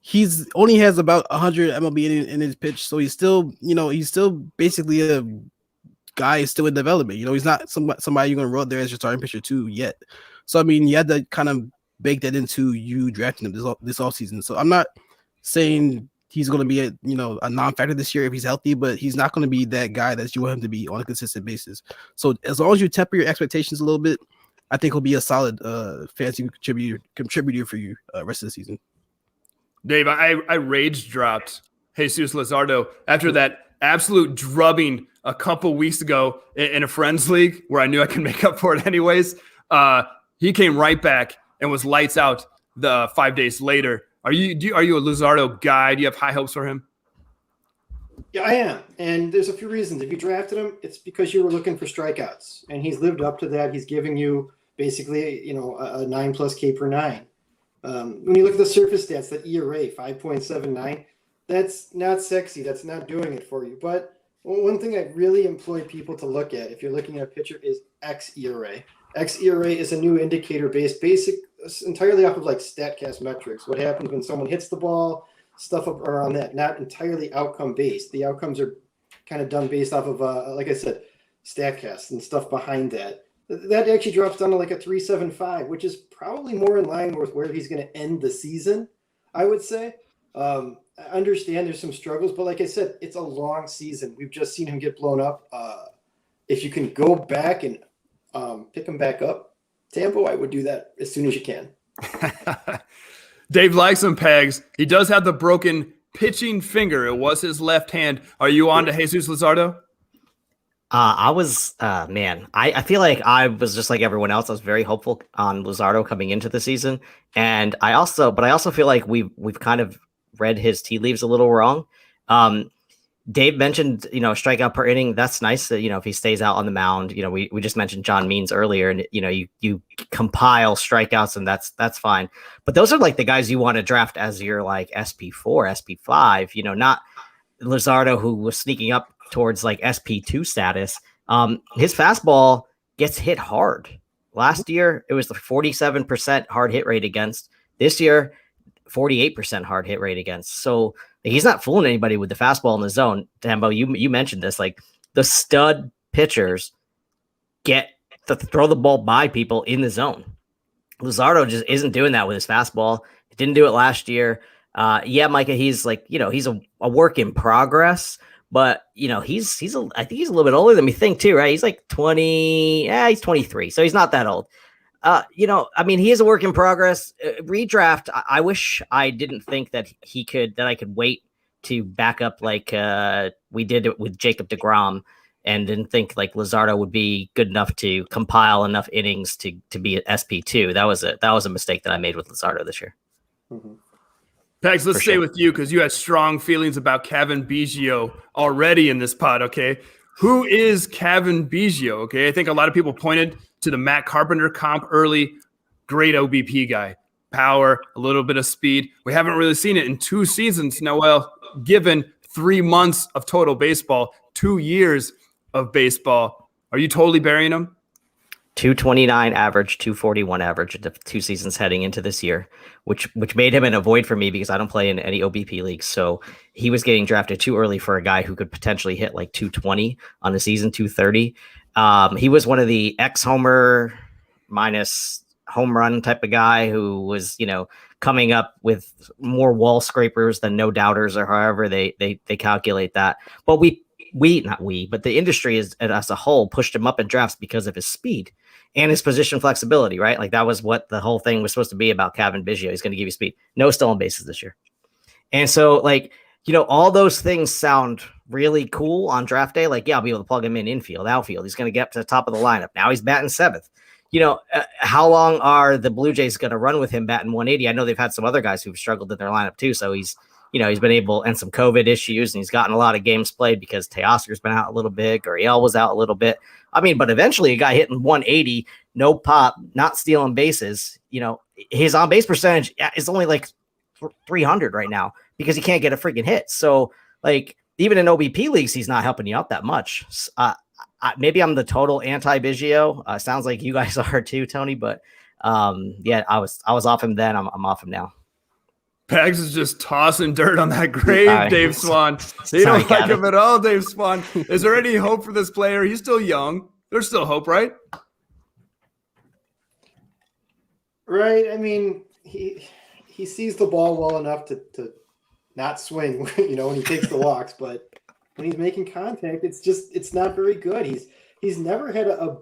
he's only has about 100 MLB in his pitch, so he's still basically a guy still in development. He's not somebody you're going to roll there as your starting pitcher too yet. So I mean, you had to kind of bake that into you drafting him this offseason. So I'm not saying he's going to be a non-factor this year if he's healthy, but he's not going to be that guy that you want him to be on a consistent basis. So as long as you temper your expectations a little bit, I think he'll be a solid fantasy contributor for you rest of the season. Dave, I rage dropped Jesus Luzardo after that absolute drubbing a couple weeks ago in a friends league where I knew I could make up for it anyways. He came right back and was lights out the 5 days later. Are you a Luzardo guy? Do you have high hopes for him? Yeah, I am. And there's a few reasons. If you drafted him, it's because you were looking for strikeouts. And he's lived up to that. He's giving you basically, a 9+ K per 9. When you look at the surface stats, that ERA, 5.79, that's not sexy. That's not doing it for you. But one thing I really employ people to look at if you're looking at a pitcher is xERA. xERA is a new indicator based entirely off of like StatCast metrics. What happens when someone hits the ball, stuff around that, not entirely outcome based. The outcomes are kind of done based off of, like I said, StatCast and stuff behind that. That actually drops down to like a 3.75, which is probably more in line with where he's going to end the season, I would say. I understand there's some struggles, but like I said, it's a long season. We've just seen him get blown up. If you can go back and pick him back up, Tampa, I would do that as soon as you can. Dave likes him, Pegs. He does have the broken pitching finger. It was his left hand. Are you on to Jesus Luzardo? I feel like I was just like everyone else. I was very hopeful on Luzardo coming into the season. And I also feel like we've kind of read his tea leaves a little wrong. Dave mentioned, strikeout per inning. That's nice that, if he stays out on the mound, we just mentioned John Means earlier, and, you compile strikeouts, and that's fine. But those are like the guys you want to draft as your like SP4, SP5, not Luzardo, who was sneaking up towards like SP2 status. His fastball gets hit hard. Last year, it was the 47% hard hit rate against. This year, 48% hard hit rate against. So he's not fooling anybody with the fastball in the zone. Tambo, you mentioned this, like the stud pitchers get to throw the ball by people in the zone. Luzardo just isn't doing that with his fastball. He didn't do it last year. Micah, he's like, he's a work in progress, but I think he's a little bit older than we think too, right? He's like 20. He's 23. So he's not that old. He is a work in progress. Redraft. I wish I didn't think that I could wait to back up like we did it with Jacob deGrom, and didn't think like Luzardo would be good enough to compile enough innings to be an SP2. That was a mistake that I made with Luzardo this year. Mm-hmm. Pegs, let's stay with you because you had strong feelings about Kevin Biggio already in this pod, okay? Who is Kevin Biggio, okay? I think a lot of people pointed to the Matt Carpenter comp early. Great OBP guy. Power, a little bit of speed. We haven't really seen it in 2 seasons, Noel, given 3 months of total baseball, 2 years of baseball. Are you totally burying him? 229 average, 241 average in the 2 seasons heading into this year, which made him an avoid for me because I don't play in any OBP leagues. So he was getting drafted too early for a guy who could potentially hit like 220 on the season, 230. He was one of the X-homer minus home run type of guy who was, coming up with more wall scrapers than no doubters, or however they calculate that. But but the industry as a whole pushed him up in drafts because of his speed and his position flexibility, right? Like that was what the whole thing was supposed to be about Kevin Biggio. He's going to give you speed. No stolen bases this year. And so like, all those things sound really cool on draft day. Like, I'll be able to plug him in infield, outfield. He's going to get up to the top of the lineup. Now he's batting 7th. How long are the Blue Jays going to run with him batting 180? I know they've had some other guys who've struggled in their lineup too. So he's been able, and some COVID issues, and he's gotten a lot of games played because Teoscar's been out a little bit, Gurriel was out a little bit. But eventually a guy hitting 180, no pop, not stealing bases, his on base percentage is only like 300 right now because he can't get a freaking hit. So like even in OBP leagues, he's not helping you out that much. Maybe I'm the total anti-Biggio. Sounds like you guys are too, Tony, but I was off him then. I'm off him now. Pegs is just tossing dirt on that grave, Dave Swan. You don't like him at all, Dave Swan. Is there any hope for this player? He's still young. There's still hope, right? Right. He sees the ball well enough to not swing, when he takes the walks, but when he's making contact, it's not very good. He's never had a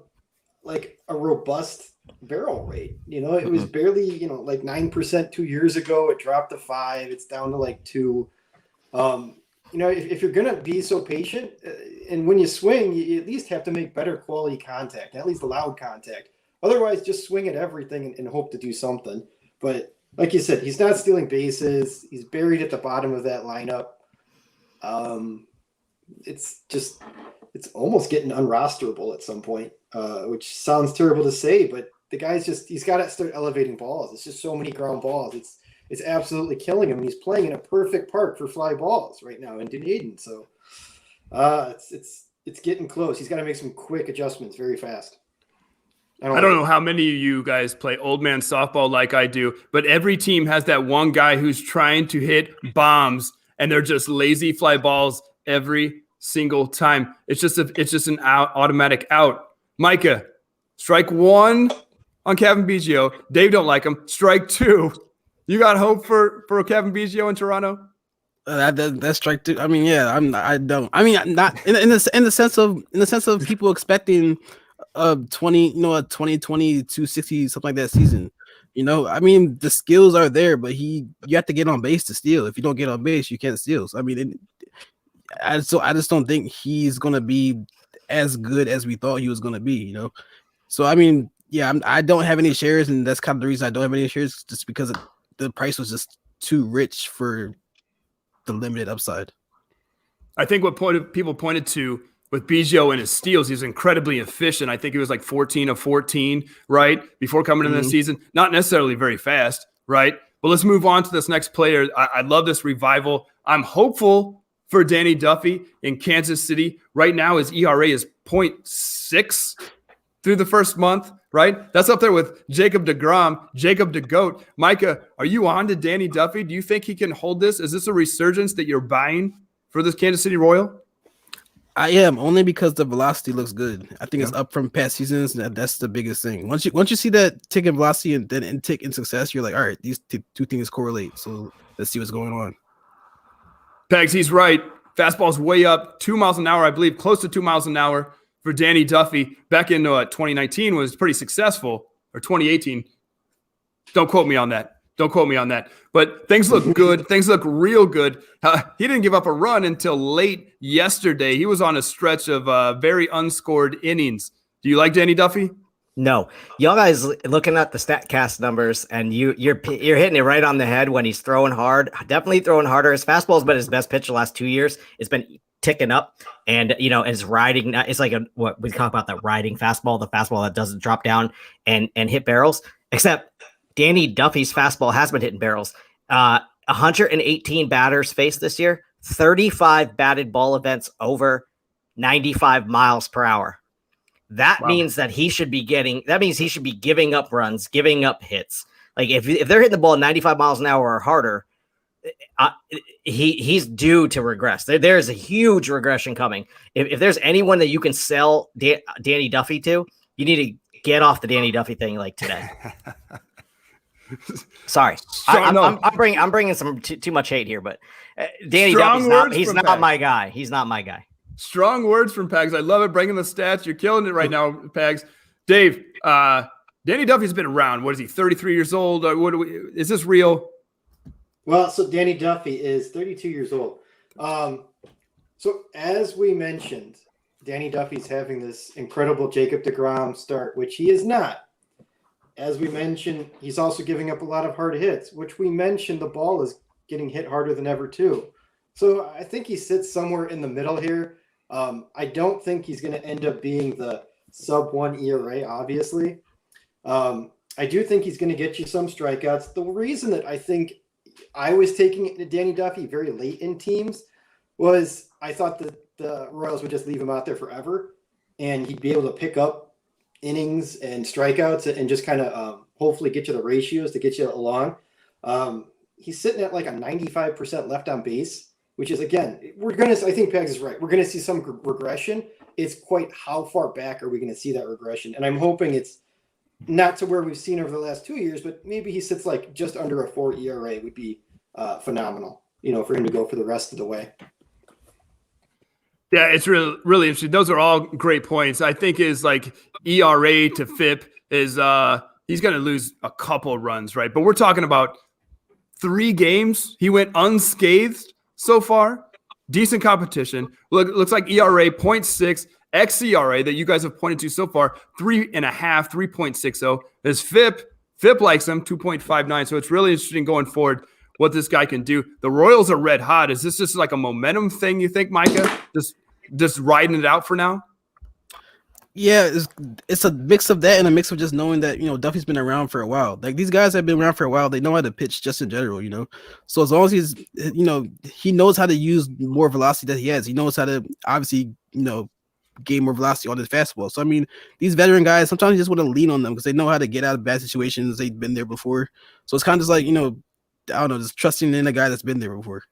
robust barrel rate. It was barely, like 9% 2 years ago. It dropped to 5. It's down to like 2. If you're going to be so patient and when you swing, you at least have to make better quality contact, at least loud contact. Otherwise, just swing at everything and hope to do something. But like you said, he's not stealing bases. He's buried at the bottom of that lineup. It's almost getting unrosterable at some point, which sounds terrible to say, but the guy's he's got to start elevating balls. It's just so many ground balls. It's absolutely killing him. And he's playing in a perfect park for fly balls right now in Dunedin. So it's getting close. He's got to make some quick adjustments very fast. I don't know how many of you guys play old man softball like I do, but every team has that one guy who's trying to hit bombs, and they're just lazy fly balls every single time. It's just an automatic out. Micah, strike 1 on Kevin Biggio. Dave don't like him. Strike 2. You got hope for Kevin Biggio in Toronto? That's strike 2. I don't. Not in the sense of people expecting 20, 260 something like that season. You know, I mean, the skills are there, but you have to get on base to steal. If you don't get on base, you can't steal. So, I mean, I just don't think he's gonna be as good as we thought he was gonna be. You know, so I mean, yeah, I don't have any shares, and that's kind of the reason I don't have any shares, just because the price was just too rich for the limited upside. I think what people pointed to with Biggio and his steals, he's incredibly efficient. I think he was like 14 of 14, right? Before coming into the season. Not necessarily very fast, right? But let's move on to this next player. I love this revival. I'm hopeful for Danny Duffy in Kansas City. Right now, his ERA is 0.6 through the first month, right? That's up there with Jacob deGrom, Jacob DeGoat. Micah, are you on to Danny Duffy? Do you think he can hold this? Is this a resurgence that you're buying for this Kansas City Royal? I am, only because the velocity looks good. I think it's up from past seasons. And that's the biggest thing. Once you see that tick in velocity and then tick in success, you're like, all right, these two things correlate. So let's see what's going on. Pegs, he's right. Fastball's way up, 2 miles an hour, I believe, close to 2 miles an hour for Danny Duffy. Back in 2019 was pretty successful, or 2018. Don't quote me on that. Don't quote me on that. But things look good. Things look real good. He didn't give up a run until late yesterday. He was on a stretch of very unscored innings. Do you like Danny Duffy? No. Y'all guys looking at the StatCast numbers, and you're hitting it right on the head when he's throwing hard. Definitely throwing harder. His fastball's been his best pitch the last 2 years. It's been ticking up, and his riding. It's like what we talk about, the riding fastball, the fastball that doesn't drop down and hit barrels. Except Danny Duffy's fastball has been hitting barrels. 118 batters faced this year, 35 batted ball events over 95 miles per hour. That means that he should be giving up runs, giving up hits. Like if they're hitting the ball 95 miles an hour or harder, he's due to regress. There's a huge regression coming. If there's anyone that you can sell Danny Duffy to, you need to get off the Danny Duffy thing like today. Sorry, I'm bringing some too much hate here, but Danny Duffy's not my guy. He's not my guy. Strong words from Pags. I love it. Bringing the stats. You're killing it right now, Pags. Dave, Danny Duffy's been around. What is he? 33 years old. Is this real? Well, so Danny Duffy is 32 years old. So as we mentioned, Danny Duffy's having this incredible Jacob deGrom start, which he is not. As we mentioned, he's also giving up a lot of hard hits, which we mentioned the ball is getting hit harder than ever too. So I think he sits somewhere in the middle here. I don't think he's going to end up being the sub-1 ERA, obviously. I do think he's going to get you some strikeouts. The reason that I think I was taking Danny Duffy very late in teams was I thought that the Royals would just leave him out there forever, and he'd be able to pick up innings and strikeouts and just kind of hopefully get you the ratios to get you along. He's sitting at like a 95% left on base, which is, again, I think Pags is right. We're going to see some regression. It's quite how far back are we going to see that regression? And I'm hoping it's not to where we've seen over the last 2 years, but maybe he sits like just under a 4 ERA would be phenomenal, for him to go for the rest of the way. Yeah, it's really, really interesting. Those are all great points. I think his like ERA to FIP is he's going to lose a couple runs, right? But we're talking about 3 games. He went unscathed so far. Decent competition. Looks like ERA 0.6, xERA that you guys have pointed to so far 3.5, 3.60. His FIP likes him 2.59. So it's really interesting going forward what this guy can do. The Royals are red hot. Is this just like a momentum thing, you think, Micah? Just riding it out for now? Yeah, it's a mix of that and a mix of just knowing that, Duffy's been around for a while. Like, these guys have been around for a while. They know how to pitch just in general, So as long as he's, he knows how to use more velocity that he has. He knows how to, obviously, gain more velocity on his fastball. So, I mean, these veteran guys, sometimes you just want to lean on them because they know how to get out of bad situations. They've been there before. So it's kind of just like, I don't know, just trusting in a guy that's been there before.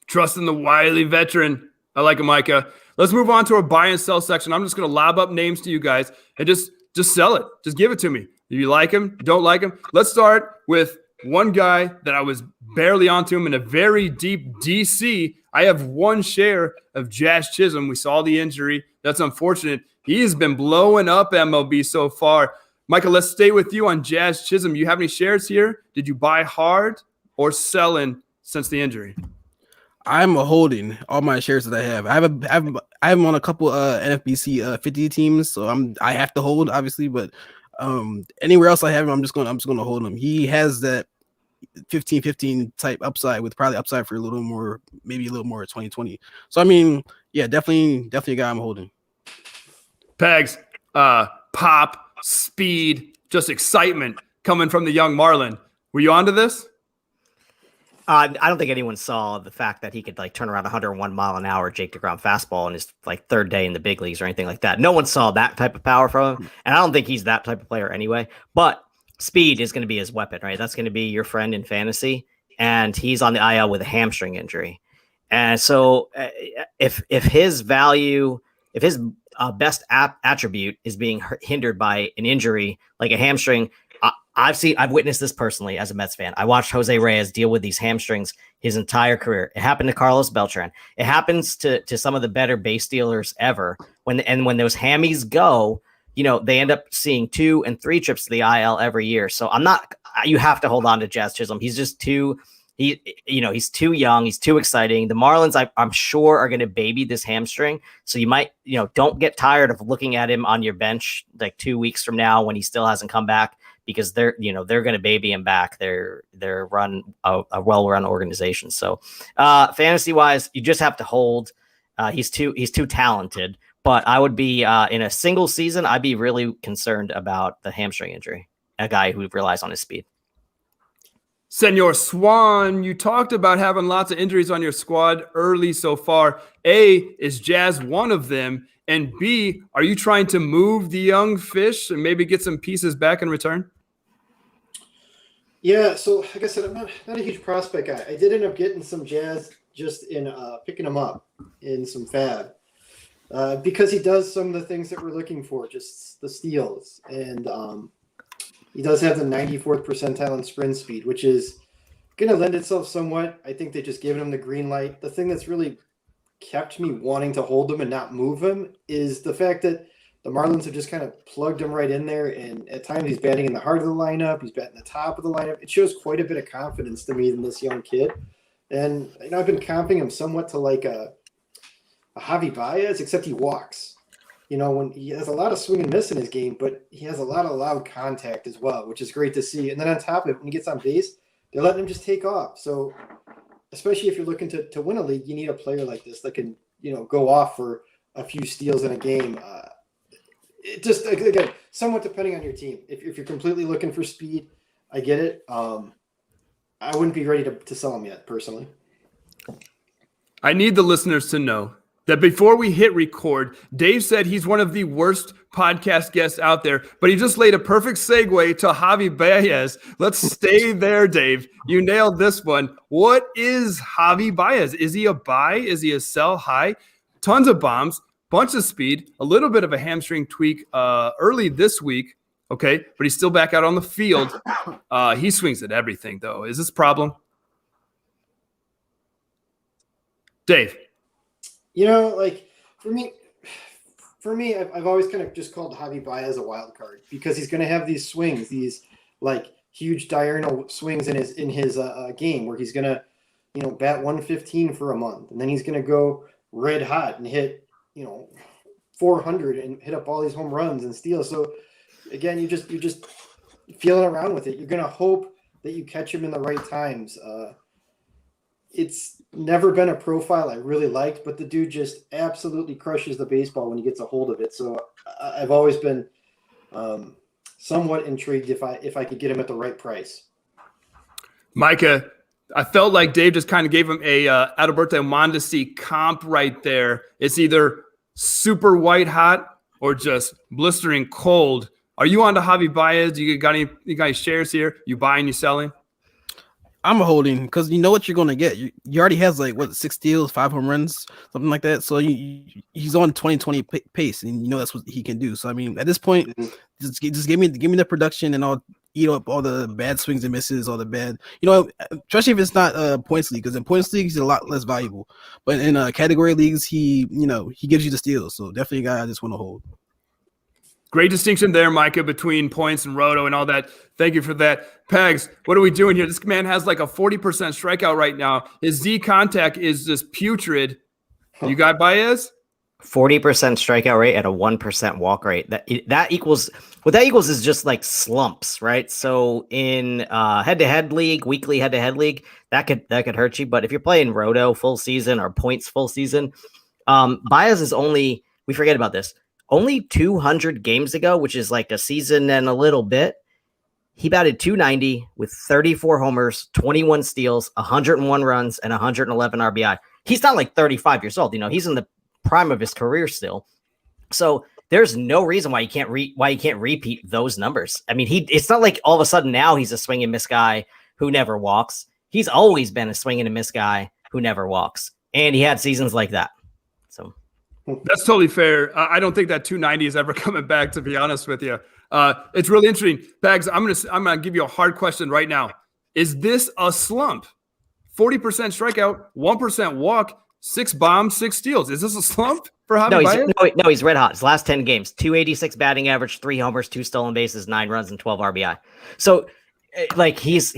Trusting the wily veteran. I like it, Micah. Let's move on to our buy and sell section. I'm just going to lob up names to you guys and just sell it. Just give it to me. If you like him, don't like him. Let's start with one guy that I was barely onto him in a very deep DC. I have 1 share of Jazz Chisholm. We saw the injury. That's unfortunate. He has been blowing up MLB so far. Micah, let's stay with you on Jazz Chisholm. You have any shares here? Did you buy hard or selling since the injury? I'm holding all my shares that I have. I have him on a couple NFBC 50 teams, so I have to hold obviously, but anywhere else I have him, I'm just gonna hold him. He has that 15-15 type upside with probably upside for a little more, maybe a little more 2020. So I mean, yeah, definitely a guy I'm holding. Pegs, pop, speed, just excitement coming from the young Marlin. Were you onto this? I don't think anyone saw the fact that he could like turn around 101 mile an hour Jake DeGrom fastball in his like third day in the big leagues or anything like that. No one saw that type of power from him, and I don't think he's that type of player anyway. But speed is going to be his weapon, right? That's going to be your friend in fantasy, and he's on the IL with a hamstring injury. And so, if his value, if his best attribute is being hindered by an injury like a hamstring. I've witnessed this personally as a Mets fan. I watched Jose Reyes deal with these hamstrings his entire career. It happened to Carlos Beltran. It happens to some of the better base stealers ever. When those hammies go, they end up seeing 2 and 3 trips to the IL every year. So you have to hold on to Jazz Chisholm. He's just he's too young. He's too exciting. The Marlins, I'm sure, are going to baby this hamstring. So you might, don't get tired of looking at him on your bench like 2 weeks from now when he still hasn't come back, because they're going to baby him back. They're run a well-run organization. So fantasy wise, you just have to hold. He's too talented, but I would be in a single season, I'd be really concerned about the hamstring injury. A guy who relies on his speed. Senor Swan, you talked about having lots of injuries on your squad early so far. A, is Jazz one of them? And B, are you trying to move the young fish and maybe get some pieces back in return? Yeah, so like I said, I'm not a huge prospect guy. I did end up getting some Jazz just in picking him up in some fab because he does some of the things that we're looking for, just the steals. And he does have the 94th percentile in sprint speed, which is going to lend itself somewhat. I think they just given him the green light. The thing that's really kept me wanting to hold him and not move him is the fact that the Marlins have just kind of plugged him right in there, and at times he's batting in the heart of the lineup. He's batting the top of the lineup. It shows quite a bit of confidence to me in this young kid. And I've been comping him somewhat to like a Javi Baez, except he walks. When he has a lot of swing and miss in his game, but he has a lot of loud contact as well, which is great to see. And then on top of it, when he gets on base, they're letting him just take off. So especially if you're looking to win a league, you need a player like this that can, go off for a few steals in a game. It just, again, somewhat depending on your team. If you're completely looking for speed, I get it. I wouldn't be ready to sell him yet, personally. I need the listeners to know that before we hit record, Dave said he's one of the worst podcast guests out there, but he just laid a perfect segue to Javi Baez. Let's stay there, Dave. You nailed this one. What is Javi Baez? Is he a buy? Is he a sell high? Tons of bombs, bunch of speed, a little bit of a hamstring tweak early this week, okay, but he's still back out on the field. He swings at everything, though. Is this a problem? Dave. For me, I've always kind of just called Javi Baez a wild card because he's going to have these swings, these like huge diurnal swings in his game where he's going to, bat 115 for a month, and then he's going to go red hot and hit, 400 and hit up all these home runs and steals. So again, you're just feeling around with it. You're going to hope that you catch him in the right times. It's never been a profile I really liked, but the dude just absolutely crushes the baseball when he gets a hold of it. So I've always been somewhat intrigued if I could get him at the right price. Micah, I felt like Dave just kind of gave him a Adalberto Mondesi comp right there. It's either super white hot or just blistering cold. Are you on to Javi Baez? You got any shares here? You buying, you selling? I'm holding because you know what you're going to get. You already has 6 steals, 5 home runs, something like that. So he's on 2020 pace, and that's what he can do. So I mean, at this point, just give me the production, and I'll eat up all the bad swings and misses, all the bad, especially if it's not points league, because in points leagues he's a lot less valuable. But in category leagues, he gives you the steals. So definitely a guy I just want to hold. Great distinction there, Micah, between points and roto and all that. Thank you for that. Pegs, what are we doing here? This man has like a 40% strikeout right now. His Z contact is just putrid. You got Baez? 40% strikeout rate at a 1% walk rate. That equals what that equals is just like slumps, right? So in head-to-head league, weekly head-to-head league, that could hurt you. But if you're playing roto full season or points full season, Baez is only, we forget about this, only 200 games ago, which is like a season and a little bit. He batted 290 with 34 homers, 21 steals, 101 runs, and 111 RBI. He's not like 35 years old. He's in the prime of his career still. So there's no reason why you can't repeat those numbers. I mean, it's not like all of a sudden now he's a swing and miss guy who never walks. He's always been a swing and miss guy who never walks. And he had seasons like that. So that's totally fair. I don't think that 290 is ever coming back, to be honest with you. It's really interesting. Bags, I'm gonna give you a hard question right now. Is this a slump? 40% strikeout, 1% walk, 6 bombs, 6 steals. Is this a slump for Javi Baez? No, he's red hot. His last 10 games, 286 batting average, 3 homers, 2 stolen bases, 9 runs, and 12 RBI. So, like, he's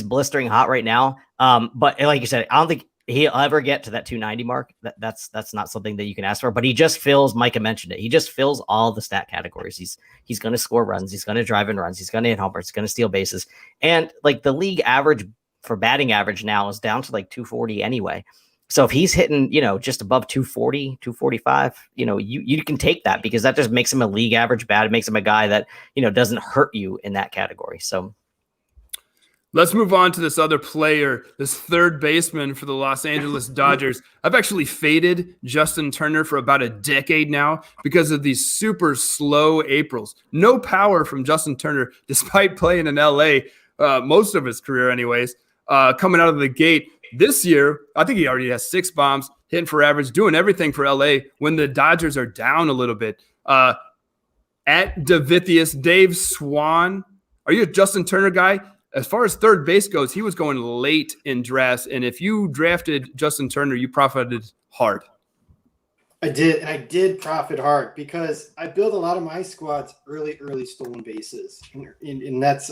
blistering hot right now. But like you said, I don't think he'll ever get to that 290 mark. That's not something that you can ask for. But he just fills. Micah mentioned it. He just fills all the stat categories. He's going to score runs. He's going to drive in runs. He's going to hit homers. He's going to steal bases. And like the league average for batting average now is down to like 240 anyway. So if he's hitting, just above 240, 245, you can take that because that just makes him a league average bat. It makes him a guy that, doesn't hurt you in that category. So let's move on to this other player, this third baseman for the Los Angeles Dodgers. I've actually faded Justin Turner for about a decade now because of these super slow Aprils. No power from Justin Turner, despite playing in LA most of his career anyways, coming out of the gate. This year, I think he already has 6 bombs, hitting for average, doing everything for LA when the Dodgers are down a little bit. At Davithius, Dave Swan, are you a Justin Turner guy? As far as third base goes, he was going late in drafts, and if you drafted Justin Turner, you profited hard. I did, and I did profit hard because I build a lot of my squads early stolen bases, and that's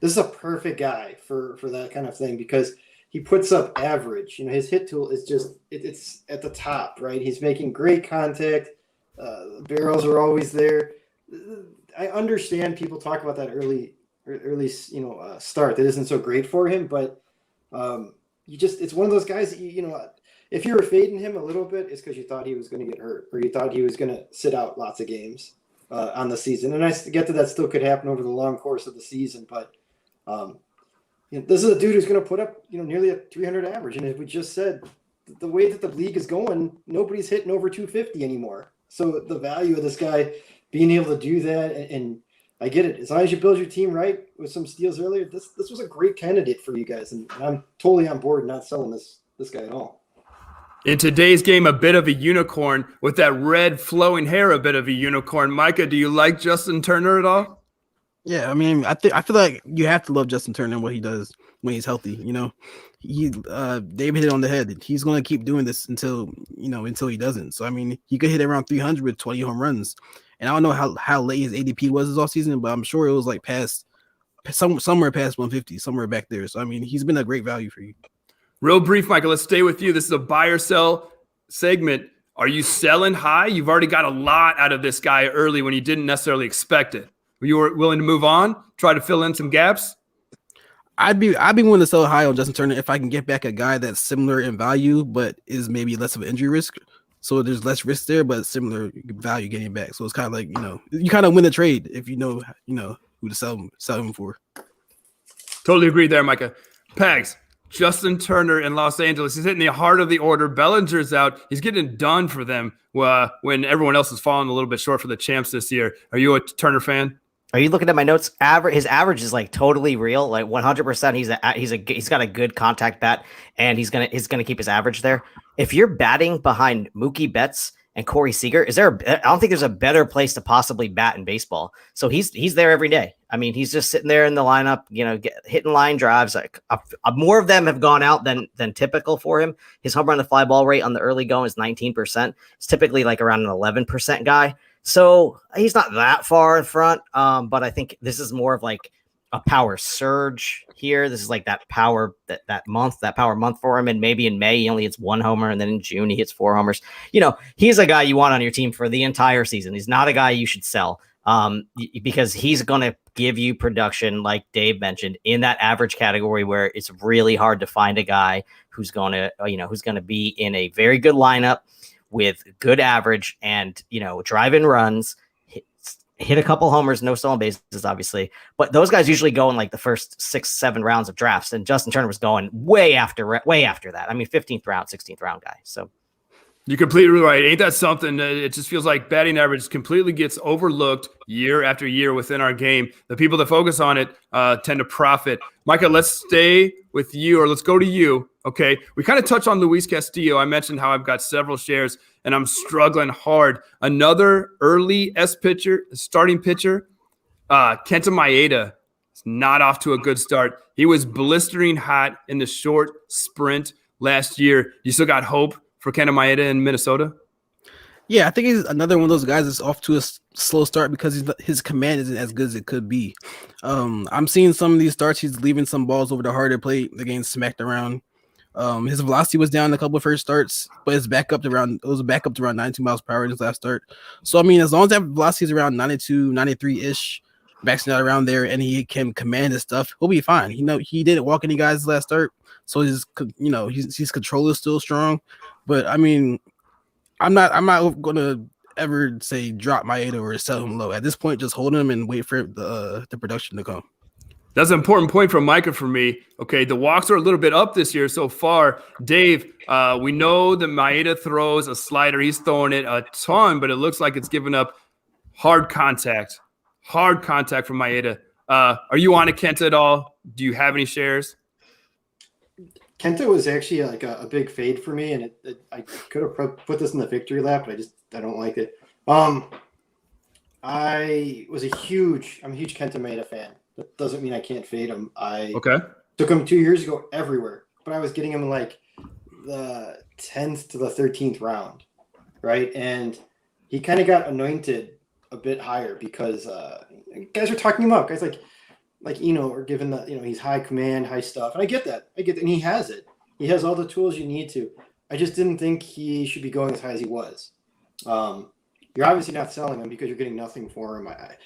this is a perfect guy for that kind of thing because he puts up average. His hit tool is just it's at the top, right? He's making great contact. The barrels are always there. I understand people talk about that early start that isn't so great for him, but it's one of those guys that if you were fading him a little bit, it's because you thought he was going to get hurt or you thought he was going to sit out lots of games on the season. And I get that still could happen over the long course of the season, but this is a dude who's going to put up nearly a 300 average. And as we just said, the way that the league is going, nobody's hitting over 250 anymore. So the value of this guy being able to do that, and I get it. As long as you build your team right with some steals earlier, this was a great candidate for you guys, and I'm totally on board not selling this guy at all. In today's game, a bit of a unicorn with that red flowing hair, a bit of a unicorn. Micah, do you like Justin Turner at all? Yeah, I mean, I feel like you have to love Justin Turner and what he does when he's healthy. David hit it on the head. He's going to keep doing this until he doesn't. So I mean, he could hit around 300 with 20 home runs. And I don't know how late his ADP was this offseason, but I'm sure it was like somewhere past 150, somewhere back there. So I mean, he's been a great value for you. Real brief, Michael. Let's stay with you. This is a buy or sell segment. Are you selling high? You've already got a lot out of this guy early when you didn't necessarily expect it. You were willing to move on, try to fill in some gaps? I'd be willing to sell high on Justin Turner if I can get back a guy that's similar in value, but is maybe less of an injury risk. So there's less risk there, but similar value getting back. So it's kind of like, you kind of win the trade if you know who to sell him for. Totally agree there, Micah. Pags, Justin Turner in Los Angeles. He's hitting the heart of the order. Bellinger's out. He's getting done for them when everyone else is falling a little bit short for the champs this year. Are you a Turner fan? Are you looking at my notes? His average is like totally real, like 100%. He's got a good contact bat, and he's gonna keep his average there. If you're batting behind Mookie Betts and Corey Seager, I don't think there's a better place to possibly bat in baseball. So he's there every day. I mean, he's just sitting there in the lineup, hitting line drives. Like more of them have gone out than typical for him. His home run to fly ball rate on the early going is 19%. It's typically like around an 11% guy. So he's not that far in front, but I think this is more of like a power surge here. This is like that power month for him. And maybe in May he only hits 1 homer, and then in June he hits 4 homers. He's a guy you want on your team for the entire season. He's not a guy you should sell, because he's going to give you production, like Dave mentioned, in that average category where it's really hard to find a guy who's going to be in a very good lineup with good average and drive in runs, hit a couple homers, no stolen bases, obviously. But those guys usually go in like the first 6-7 rounds of drafts, and Justin Turner was going way after that. I mean, 15th round, 16th round guy. So you're completely right. Ain't that something? It just feels like batting average completely gets overlooked year after year within our game. The people that focus on it tend to profit. Micah, let's stay with you, or let's go to you. Okay, we kind of touched on Luis Castillo. I mentioned how I've got several shares, and I'm struggling hard. Another early starting pitcher, Kenta Maeda, is not off to a good start. He was blistering hot in the short sprint last year. You still got hope for Kenta Maeda in Minnesota? Yeah, I think he's another one of those guys that's off to a slow start because his command isn't as good as it could be. I'm seeing some of these starts. He's leaving some balls over the harder plate. The game's smacked around. His velocity was down in a couple of first starts, but it's back up to around 92 miles per hour in his last start. So, I mean, as long as that velocity is around 92, 93-ish, maxing out around there, and he can command his stuff, he'll be fine. He didn't walk any guys last start, so his control is still strong. But, I mean, I'm not going to ever say drop Maeda or sell him low. At this point, just hold him and wait for the production to come. That's an important point from Micah for me. Okay, the walks are a little bit up this year so far. Dave, we know that Maeda throws a slider. He's throwing it a ton, but it looks like it's giving up hard contact from Maeda. Are you on a Kenta at all? Do you have any shares? Kenta was actually like a big fade for me, and I could have put this in the victory lap, but I don't like it. I'm a huge Kenta Maeda fan. That doesn't mean I can't fade him. I took him 2 years ago everywhere, but I was getting him in like the 10th to the 13th round, right? And he kind of got anointed a bit higher because guys are talking him up. Guys like are given the he's high command, high stuff, and I get that, and he has it. He has all the tools you need to. I just didn't think he should be going as high as he was. You're obviously not selling him because you're getting nothing for him. I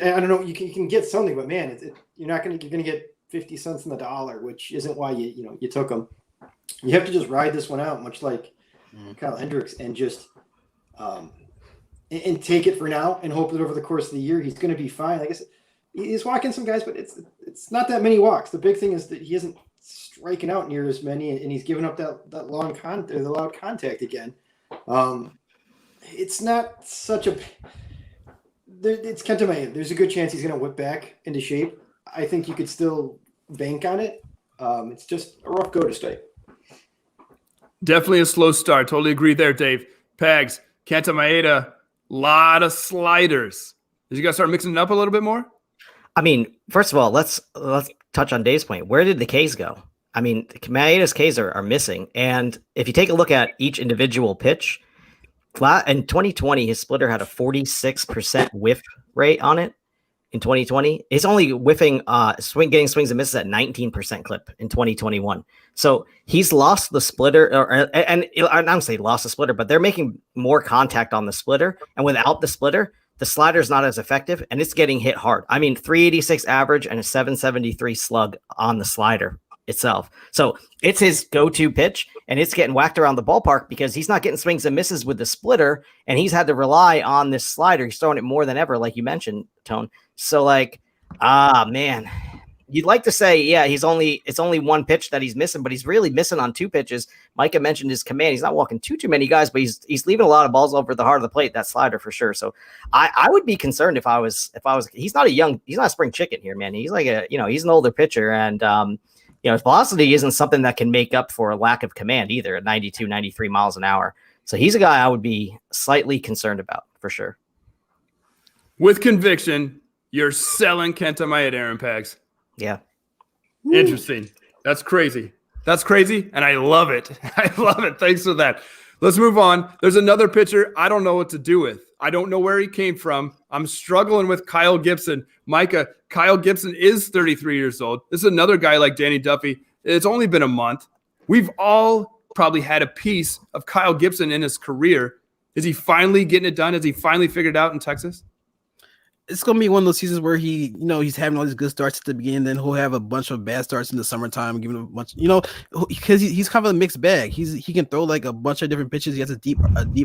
don't know. You can get something, but man, you're going to get 50 cents on the dollar, which isn't why you took him. You have to just ride this one out, much like Kyle Hendricks, and just and take it for now, and hope that over the course of the year he's going to be fine. I guess he's walking some guys, but it's not that many walks. The big thing is that he isn't striking out near as many, and he's giving up that long loud contact again. It's not such a. It's Kenta Maeda. There's a good chance he's going to whip back into shape. I think you could still bank on it. It's just a rough go to start. Definitely a slow start. Totally agree there, Dave. Pags, Kenta Maeda, lot of sliders. Did you guys start mixing it up a little bit more? I mean, first of all, let's touch on Dave's point. Where did the Ks go? I mean, Maeda's Ks are missing. And if you take a look at each individual pitch, in 2020, his splitter had a 46% whiff rate on it. In 2020, he's only whiffing, getting swings and misses at 19% clip in 2021. So he's lost the splitter, and I don't say lost the splitter, but they're making more contact on the splitter. And without the splitter, the slider is not as effective, and it's getting hit hard. I mean, 386 average and a 773 slug on the slider itself. So it's his go-to pitch, and it's getting whacked around the ballpark because he's not getting swings and misses with the splitter, and he's had to rely on this slider. He's throwing it more than ever, like you mentioned, Tone. So man, you'd like to say, yeah, it's only one pitch that he's missing, but he's really missing on 2 pitches. Micah mentioned his command. He's not walking too many guys, but he's leaving a lot of balls over the heart of the plate, that slider for sure. So I would be concerned if I was, he's not a spring chicken here, man. He's like he's an older pitcher, and his velocity isn't something that can make up for a lack of command either at 92, 93 miles an hour. So he's a guy I would be slightly concerned about for sure. With conviction, you're selling Kenta Maeda, Aaron Pags. Yeah. Interesting. That's crazy. And I love it. I love it. Thanks for that. Let's move on. There's another pitcher I don't know what to do with. I don't know where he came from. I'm struggling with Kyle Gibson. Micah, Kyle Gibson is 33 years old. This is another guy like Danny Duffy. It's only been a month. We've all probably had a piece of Kyle Gibson in his career. Is he finally getting it done? Has he finally figured it out in Texas? It's gonna be one of those seasons where he's having all these good starts at the beginning, then he'll have a bunch of bad starts in the summertime, giving him a bunch, because he's kind of a mixed bag. He can throw like a bunch of different pitches. He has a deep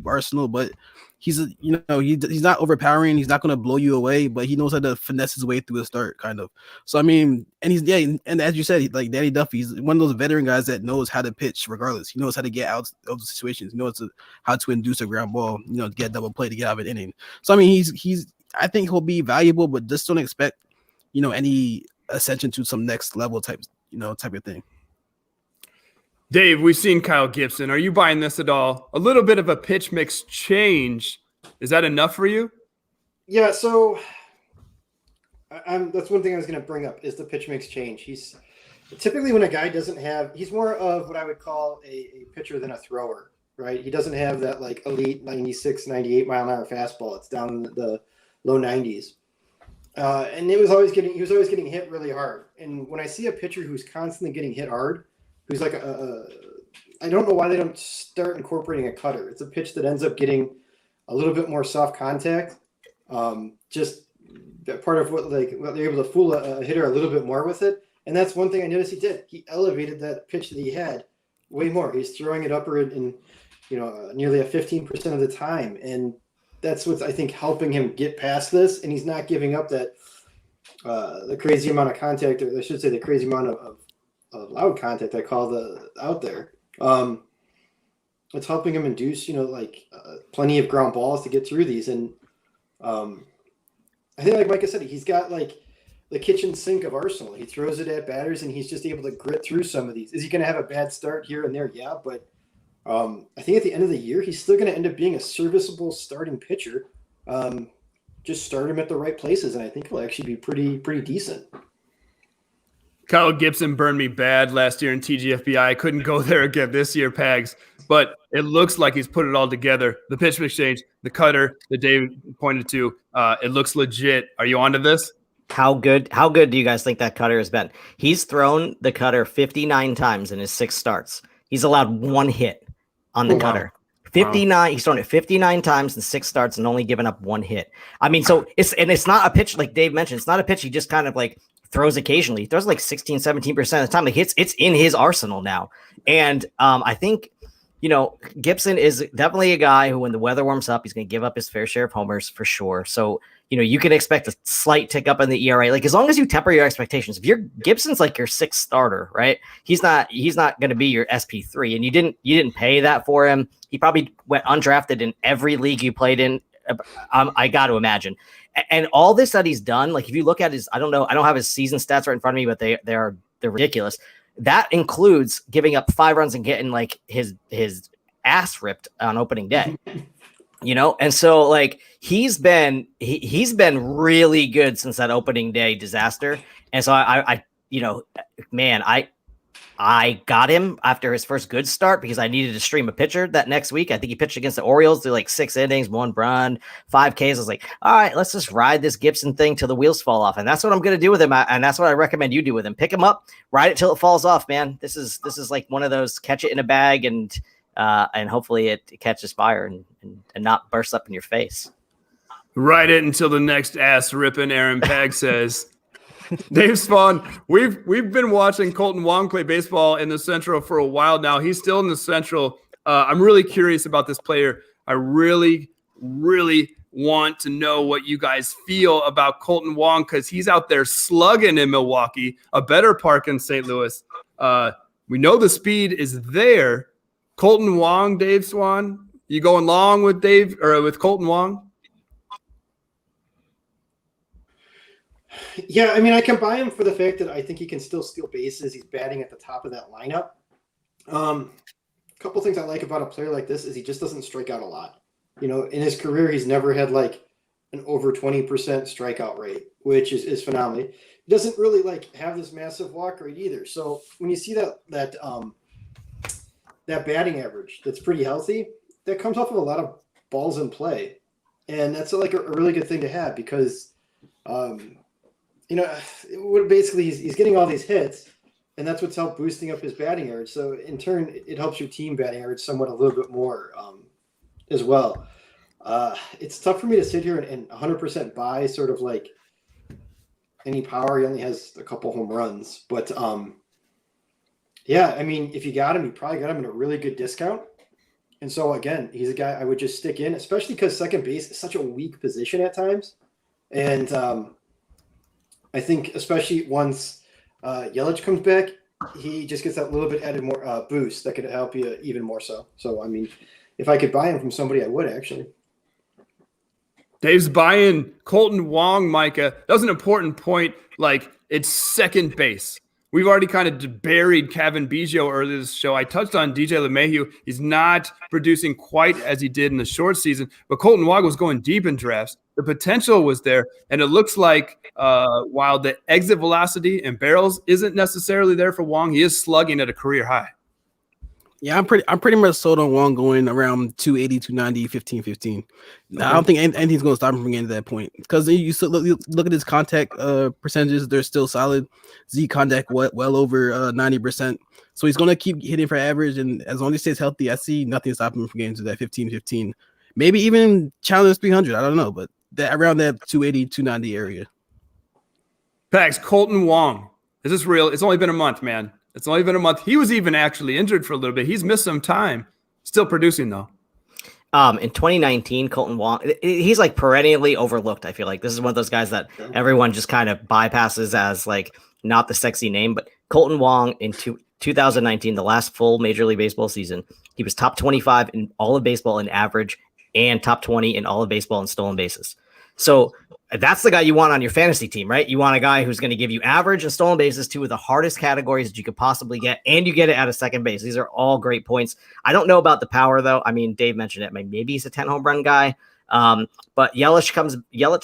arsenal, but he's not overpowering. He's not gonna blow you away, but he knows how to finesse his way through the start, kind of. So I mean, and as you said, like Danny Duffy, he's one of those veteran guys that knows how to pitch regardless. He knows how to get out of the situations. He knows how to induce a ground ball, to get a double play to get out of an inning. So I mean, I think he'll be valuable, but just don't expect, any ascension to some next level type of thing. Dave, we've seen Kyle Gibson. Are you buying this at all? A little bit of a pitch mix change. Is that enough for you? Yeah, so that's one thing I was going to bring up is the pitch mix change. He's typically when a guy he's more of what I would call a pitcher than a thrower, right? He doesn't have that like elite 96, 98 mile an hour fastball. It's down in the low 90s. And he was always getting hit really hard. And when I see a pitcher who's constantly getting hit hard, who's like I don't know why they don't start incorporating a cutter. It's a pitch that ends up getting a little bit more soft contact. Just part of what they're able to fool a hitter a little bit more with it. And that's one thing I noticed he did. He elevated that pitch that he had way more. He's throwing it upward in nearly a 15% of the time. And that's what's, I think, helping him get past this, and he's not giving up that the crazy amount of contact, or I should say the crazy amount of loud contact I call out there. It's helping him induce, plenty of ground balls to get through these. And I think, like Micah said, he's got like the kitchen sink of arsenal. He throws it at batters, and he's just able to grit through some of these. Is he going to have a bad start here and there? Yeah, but I think at the end of the year, he's still going to end up being a serviceable starting pitcher. Just start him at the right places, and I think he'll actually be pretty decent. Kyle Gibson burned me bad last year in TGFBI. I couldn't go there again this year, Pags. But it looks like he's put it all together. The pitch exchange, the cutter that Dave pointed to, it looks legit. Are you onto this? How good do you guys think that cutter has been? He's thrown the cutter 59 times in his 6 starts. He's allowed 1 hit on the cutter. 59. Wow. He's thrown it 59 times in 6 starts and only given up 1 hit. I mean, so it's not a pitch like Dave mentioned. It's not a pitch he just kind of like throws occasionally. He throws like 16, 17% of the time. Like it's in his arsenal now. And I think, Gibson is definitely a guy who, when the weather warms up, he's going to give up his fair share of homers for sure. So, you can expect a slight tick up in the ERA. Like, as long as you temper your expectations, if Gibson's like your 6th starter, right? He's not going to be your SP3, and you didn't pay that for him. He probably went undrafted in every league you played in. I got to imagine. And all this that he's done, like if you look at his, I don't know, I don't have his season stats right in front of me, but they're ridiculous. That includes giving up 5 runs and getting like his ass ripped on opening day. And so like he's been really good since that opening day disaster. And so I got him after his first good start because I needed to stream a pitcher that next week. I think he pitched against the Orioles, through like 6 innings, 1 run, 5 Ks. I was like, all right, let's just ride this Gibson thing till the wheels fall off. And that's what I'm going to do with him. And that's what I recommend you do with him. Pick him up, ride it till it falls off, man. This is like one of those catch it in a bag and hopefully it catches fire and not bursts up in your face. Ride it until the next ass ripping, Aaron Pag says. Dave Swan, we've been watching Colton Wong play baseball in the Central for a while now. He's still in the Central. I'm really curious about this player. I really, really want to know what you guys feel about Colton Wong because he's out there slugging in Milwaukee, a better park in St. Louis. We know the speed is there. Colton Wong, Dave Swan, you going long with Dave or with Colton Wong? Yeah, I mean, I can buy him for the fact that I think he can still steal bases. He's batting at the top of that lineup. A couple things I like about a player like this is he just doesn't strike out a lot. In his career, he's never had like an over 20% strikeout rate, which is phenomenal. He doesn't really like have this massive walk rate either. So when you see that batting average, that's pretty healthy. that comes off of a lot of balls in play, and that's like a really good thing to have because, basically he's getting all these hits, and that's what's helped boosting up his batting average. So in turn, it helps your team batting average somewhat a little bit more as well. It's tough for me to sit here and 100% buy sort of like any power. He only has a couple home runs, but yeah, I mean, if you got him, you probably got him at a really good discount. And so again, he's a guy I would just stick in, especially because second base is such a weak position at times. And I think especially once Yelich comes back, he just gets that little bit added more boost that could help you even more so. So I mean, if I could buy him from somebody, I would actually. Dave's buying Colton Wong, Micah. That was an important point. Like, it's second base. We've already kind of buried Kevin Biggio earlier this show. I touched on DJ LeMahieu. He's not producing quite as he did in the short season, but Colton Wong was going deep in drafts. The potential was there, and it looks like while the exit velocity and barrels isn't necessarily there for Wong, he is slugging at a career high. Yeah, I'm pretty much sold on Wong going around 280, 290, 15. Okay. I don't think anything's going to stop him from getting to that point because you still look at his contact percentages; they're still solid. Z contact well over 90%. So he's going to keep hitting for average, and as long as he stays healthy, I see nothing stopping him from getting to that 15. Maybe even challenge 300. I don't know, but around that 280, 290 area. Pags, Colton Wong. Is this real? It's only been a month, man. It's only been a month. He was even actually injured for a little bit. He's missed some time. Still producing, though. In 2019, Colton Wong, he's like perennially overlooked. I feel like this is one of those guys that everyone just kind of bypasses as like not the sexy name. But Colton Wong in 2019, the last full Major League Baseball season, he was top 25 in all of baseball in average and top 20 in all of baseball in stolen bases. So that's the guy you want on your fantasy team, right? You want a guy who's going to give you average and stolen bases, two of the hardest categories that you could possibly get, and you get it out of second base. These are all great points. I don't know about the power, though. I mean, Dave mentioned it. Maybe he's a 10 home run guy. But Yelich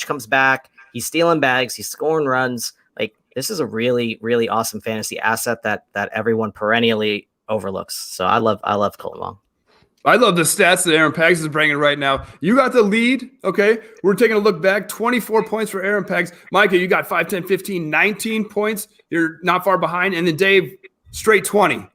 comes back. He's stealing bags. He's scoring runs. Like, this is a really, really awesome fantasy asset that everyone perennially overlooks. So I love Colton Wong. I love the stats that Aaron Pags is bringing right now. You got the lead, okay? We're taking a look back. 24 points for Aaron Pags. Micah, you got 5, 10, 15, 19 points. You're not far behind. And then Dave, straight 20.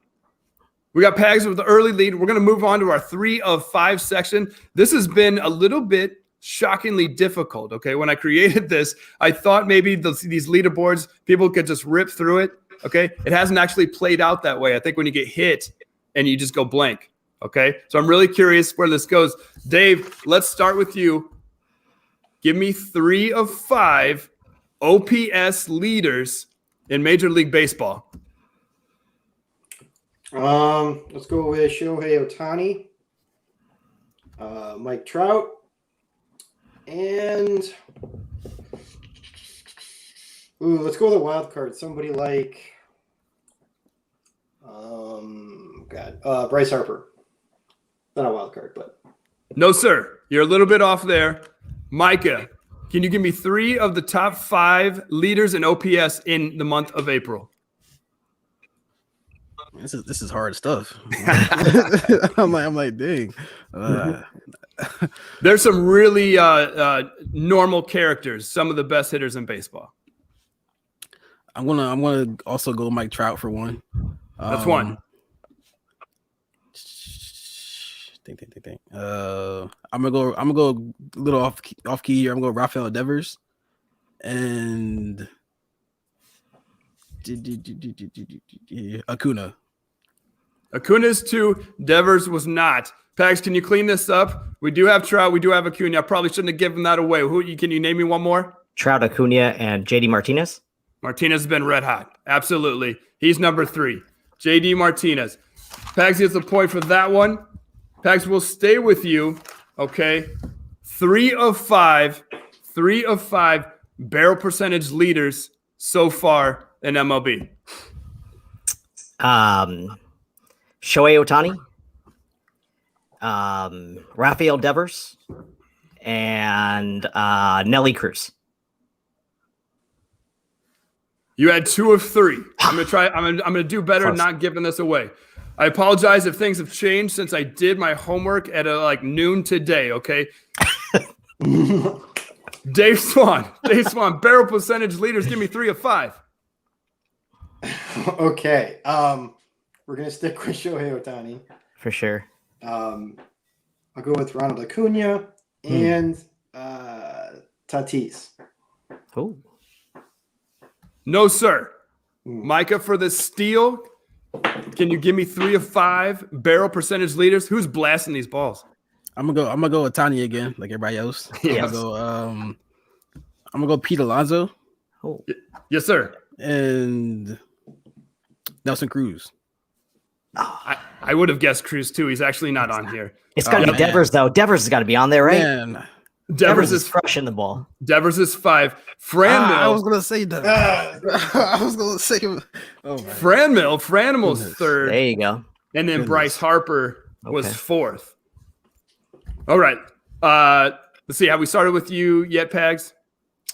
We got Pags with the early lead. We're going to move on to our 3 of 5 section. This has been a little bit shockingly difficult, okay? When I created this, I thought maybe these leaderboards, people could just rip through it, okay? It hasn't actually played out that way. I think when you get hit and you just go blank. Okay, so I'm really curious where this goes. Dave, let's start with you. Give me 3 of 5 OPS leaders in Major League Baseball. Let's go with Shohei Ohtani, Mike Trout, and let's go with a wild card. Somebody like Bryce Harper. Not a wild card, but no, sir. You're a little bit off there. Micah, can you give me 3 of the top 5 leaders in OPS in the month of April? This is hard stuff. I'm like, dang. There's some really normal characters, some of the best hitters in baseball. I'm gonna also go Mike Trout for one. That's one. Think. I'm gonna go a little off key here. I'm gonna go Rafael Devers and Acuna. Acuna's 2. Devers was not. Pags, can you clean this up? We do have Trout. We do have Acuna. I probably shouldn't have given that away. Can you name me one more? Trout, Acuna, and JD Martinez. Martinez has been red hot. Absolutely. He's number 3. JD Martinez. Pags gets a point for that one. Pags, will stay with you, okay? 3 of 5 barrel percentage leaders so far in MLB. Shohei Ohtani, Rafael Devers, and Nelly Cruz. You had 2 of 3. I'm gonna do better, not giving this away. I apologize if things have changed since I did my homework at like noon today, okay? Dave Swan, barrel percentage leaders, give me 3 of 5. Okay. We're going to stick with Shohei Ohtani. For sure. I'll go with Ronald Acuna and Tatis. Oh. No, sir. Micah for the steal. Can you give me 3 of 5 barrel percentage leaders? Who's blasting these balls? I'm gonna go with Tanya again, like everybody else. Yes. I'm gonna go Pete Alonso. Oh. Yes, sir. And Nelson Cruz. I would have guessed Cruz too. He's actually not on here. It's got to be man. Devers, though. Devers has got to be on there, right? Man, Devers is crushing the ball. Devers is 5. Franmil. I was gonna say that. I was gonna say. Oh, Franmil's Goodness. 3rd. There you go. And then Goodness. Bryce Harper was Okay. 4th. All right. Let's see. Have we started with you yet, Pags?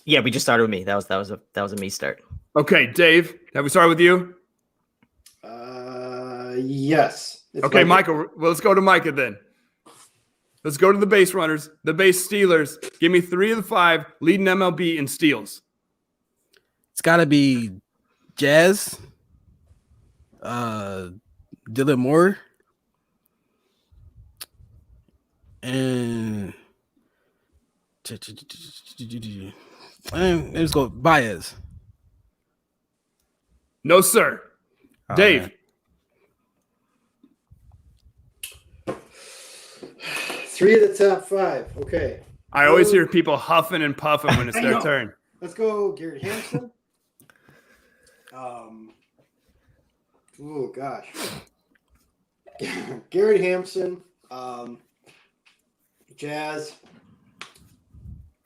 Yeah, we just started with me. That was a me start. Okay, Dave. Have we started with you? Yes. It's Okay, Micah. Michael. Well, let's go to Micah then. Let's go to the base runners, the base stealers. Give me 3 of the 5 leading MLB in steals. it's gotta be Jazz. Dylan Moore. And let's go Baez. No, sir. Oh, Dave. man. 3 of the top 5. Okay. I always hear people huffing and puffing when it's I their know. turn. Let's go Garrett Hampson. Oh gosh. Garrett Hampson, Jazz,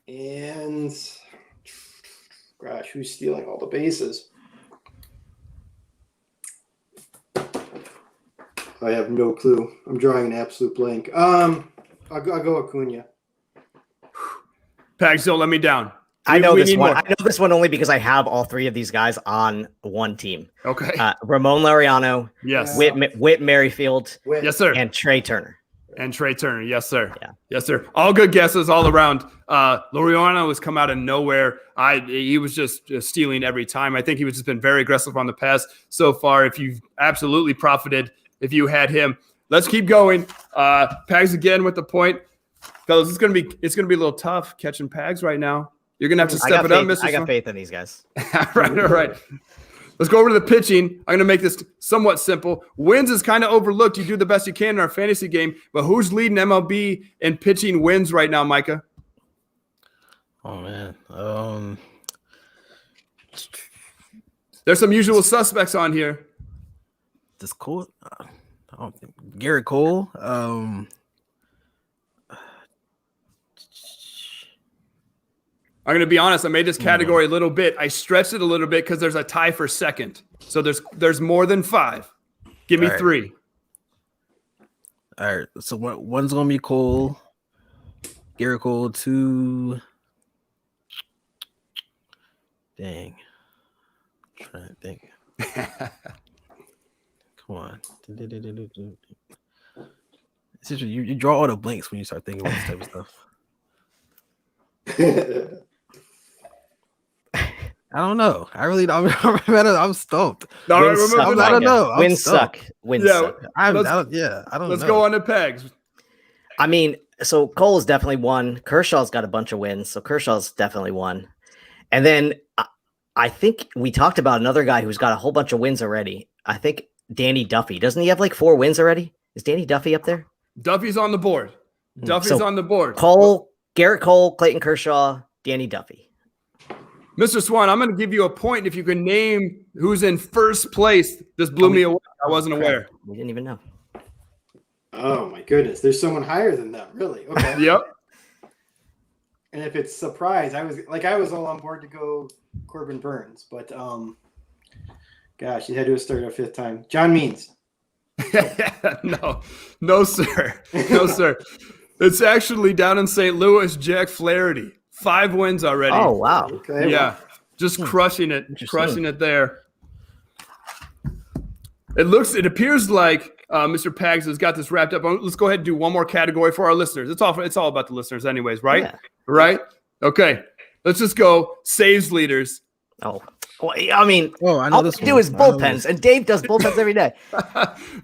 and gosh, who's stealing all the bases? I have no clue. I'm drawing an absolute blank. I'll go Acuna. Pags, don't let me down. I know We this need one. more. I know this one only because I have all 3 of these guys on one team. Okay. Ramon Laureano, Yes. Whit Merrifield, Yes, sir. and Trey Turner. And Trey Turner. Yes, sir. Yeah. Yes, sir. All good guesses all around. Laureano has come out of nowhere. He was just stealing every time. I think he was just been very aggressive on the pass so far. If you've absolutely profited, if you had him. Let's keep going. Pags again with the point. Fellas, it's gonna be a little tough catching Pags right now. You're gonna have to step it up, Mr. I got Swan. faith in these guys. All right. Let's go over to the pitching. I'm going to make this somewhat simple. Wins is kind of overlooked. You do the best you can in our fantasy game, but who's leading MLB in pitching wins right now, Micah? Oh man. There's some usual suspects on here. This Cole. I don't think Garrett Cole. I'm going to be honest. I made this category a little bit. I stretched it a little bit because there's a tie for second. So there's more than 5. Give me All right. 3. All right. So one's gonna be Cole. Garrett Cole. 2. Dang. I'm trying to think. Come on. It's just, you draw all the blanks when you start thinking about this type of stuff. I don't know. I'm stumped. No, Wins remember- suck, I don't Micah. know. I'm Wins stumped. suck. Wins Yeah. suck. I don't Let's know. go on to Pegs. I mean, so Cole is definitely one. Kershaw's got a bunch of wins, so Kershaw's definitely one. And then I think we talked about another guy who's got a whole bunch of wins already. I think Danny Duffy. Doesn't he have like 4 wins already? Is Danny Duffy up there? Duffy's on the board. Duffy's So, on the board. Garrett Cole, Clayton Kershaw, Danny Duffy. Mr. Swan, I'm going to give you a point if you can name who's in first place. This blew me away. I wasn't aware. We didn't even know. Oh my goodness, there's someone higher than them, really? Okay. Yep. And if it's surprise, I was all on board to go Corbin Burns, but gosh, you had to start a 5th time. John Means. No, sir. No, sir. It's actually down in St.Louis, Jack Flaherty. 5 wins already. Oh, wow. Okay. Yeah. Just crushing it. Interesting. Crushing it there. It appears like Mr. Pags has got this wrapped up. Let's go ahead and do one more category for our listeners. It's all about the listeners anyways, right? Yeah. Right? Okay. Let's just go saves leaders. Oh, well, I mean, I know all this we do one. is I know bullpens, this. and Dave does bullpens every day.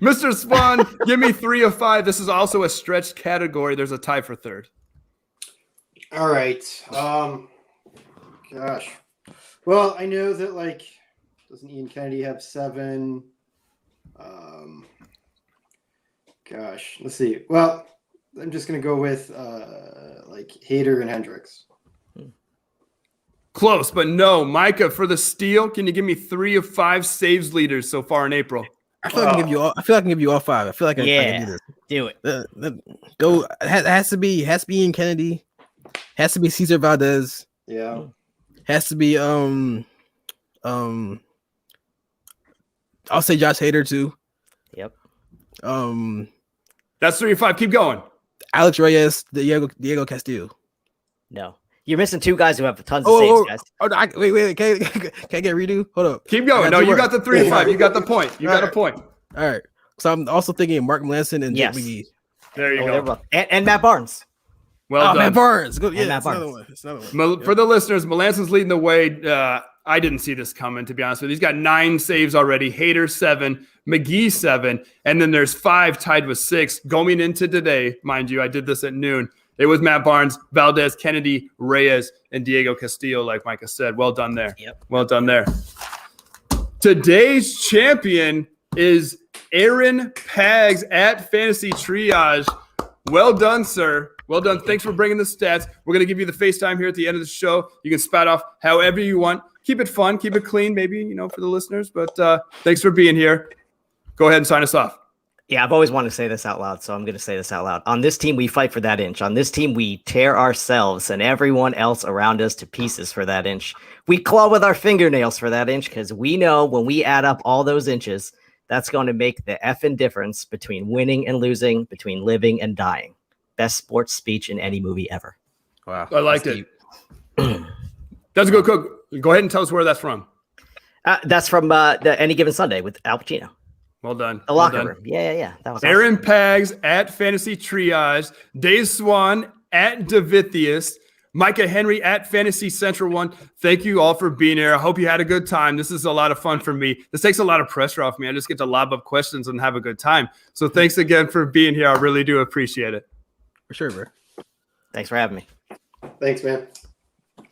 Mr. Swan, give me 3 of 5. This is also a stretched category. There's a tie for third. All right. Gosh. Well, I know that doesn't Ian Kennedy have 7? Gosh, let's see. Well, I'm just gonna go with Hader and Hendricks. Close, but no. Micah, for the steal, can you give me 3 of 5 saves leaders so far in April? I feel like I can give you all. I feel like I can give you all 5. I feel like I can do this. Do it. Go. It has to be Ian Kennedy. Has to be Cesar Valdez. Yeah. Has to be I'll say Josh Hader too. Yep. That's 3 of 5. Keep going. Alex Reyes, Diego Castillo. No. You're missing 2 guys who have tons of saves, guys. Wait. Can I get redo? Hold up. Keep going. No, you got the 3 of 5. You got the point. You got a point. All right. So I'm also thinking Mark Melanson and Yes. Jake McGee. There you go. And Matt Barnes. Well done. Matt Barnes. Good. Yeah, Matt it's another Barnes. one. It's another one. For the listeners, Melanson's leading the way. I didn't see this coming, to be honest with you. He's got 9 saves already. Hader 7, McGee 7, and then there's 5 tied with 6 going into today. Mind you, I did this at noon. It was Matt Barnes, Valdez, Kennedy, Reyes, and Diego Castillo, like Micah said. Well done there. Yep. Well done there. Today's champion is Aaron Pags at Fantasy Triage. Well done, sir. Well done. Thanks for bringing the stats. We're going to give you the FaceTime here at the end of the show. You can spout off however you want. Keep it fun. Keep it clean, maybe, for the listeners. But thanks for being here. Go ahead and sign us off. Yeah, I've always wanted to say this out loud, so I'm going to say this out loud. On this team, we fight for that inch. On this team, we tear ourselves and everyone else around us to pieces for that inch. We claw with our fingernails for that inch because we know when we add up all those inches, that's going to make the effing difference between winning and losing, between living and dying. Best sports speech in any movie ever. Wow. I liked it. That's a good cook. Go ahead and tell us where that's from. That's from the Any Given Sunday with Al Pacino. Well done. The locker room. Yeah. That was Aaron Pags at Fantasy Triage. Dave Swan at Davithius. Micah Henry at Fantasy Central 1. Thank you all for being here. I hope you had a good time. This is a lot of fun for me. This takes a lot of pressure off me. I just get to lob up questions and have a good time. So thanks again for being here. I really do appreciate it. For sure, bro. Thanks for having me. Thanks, man.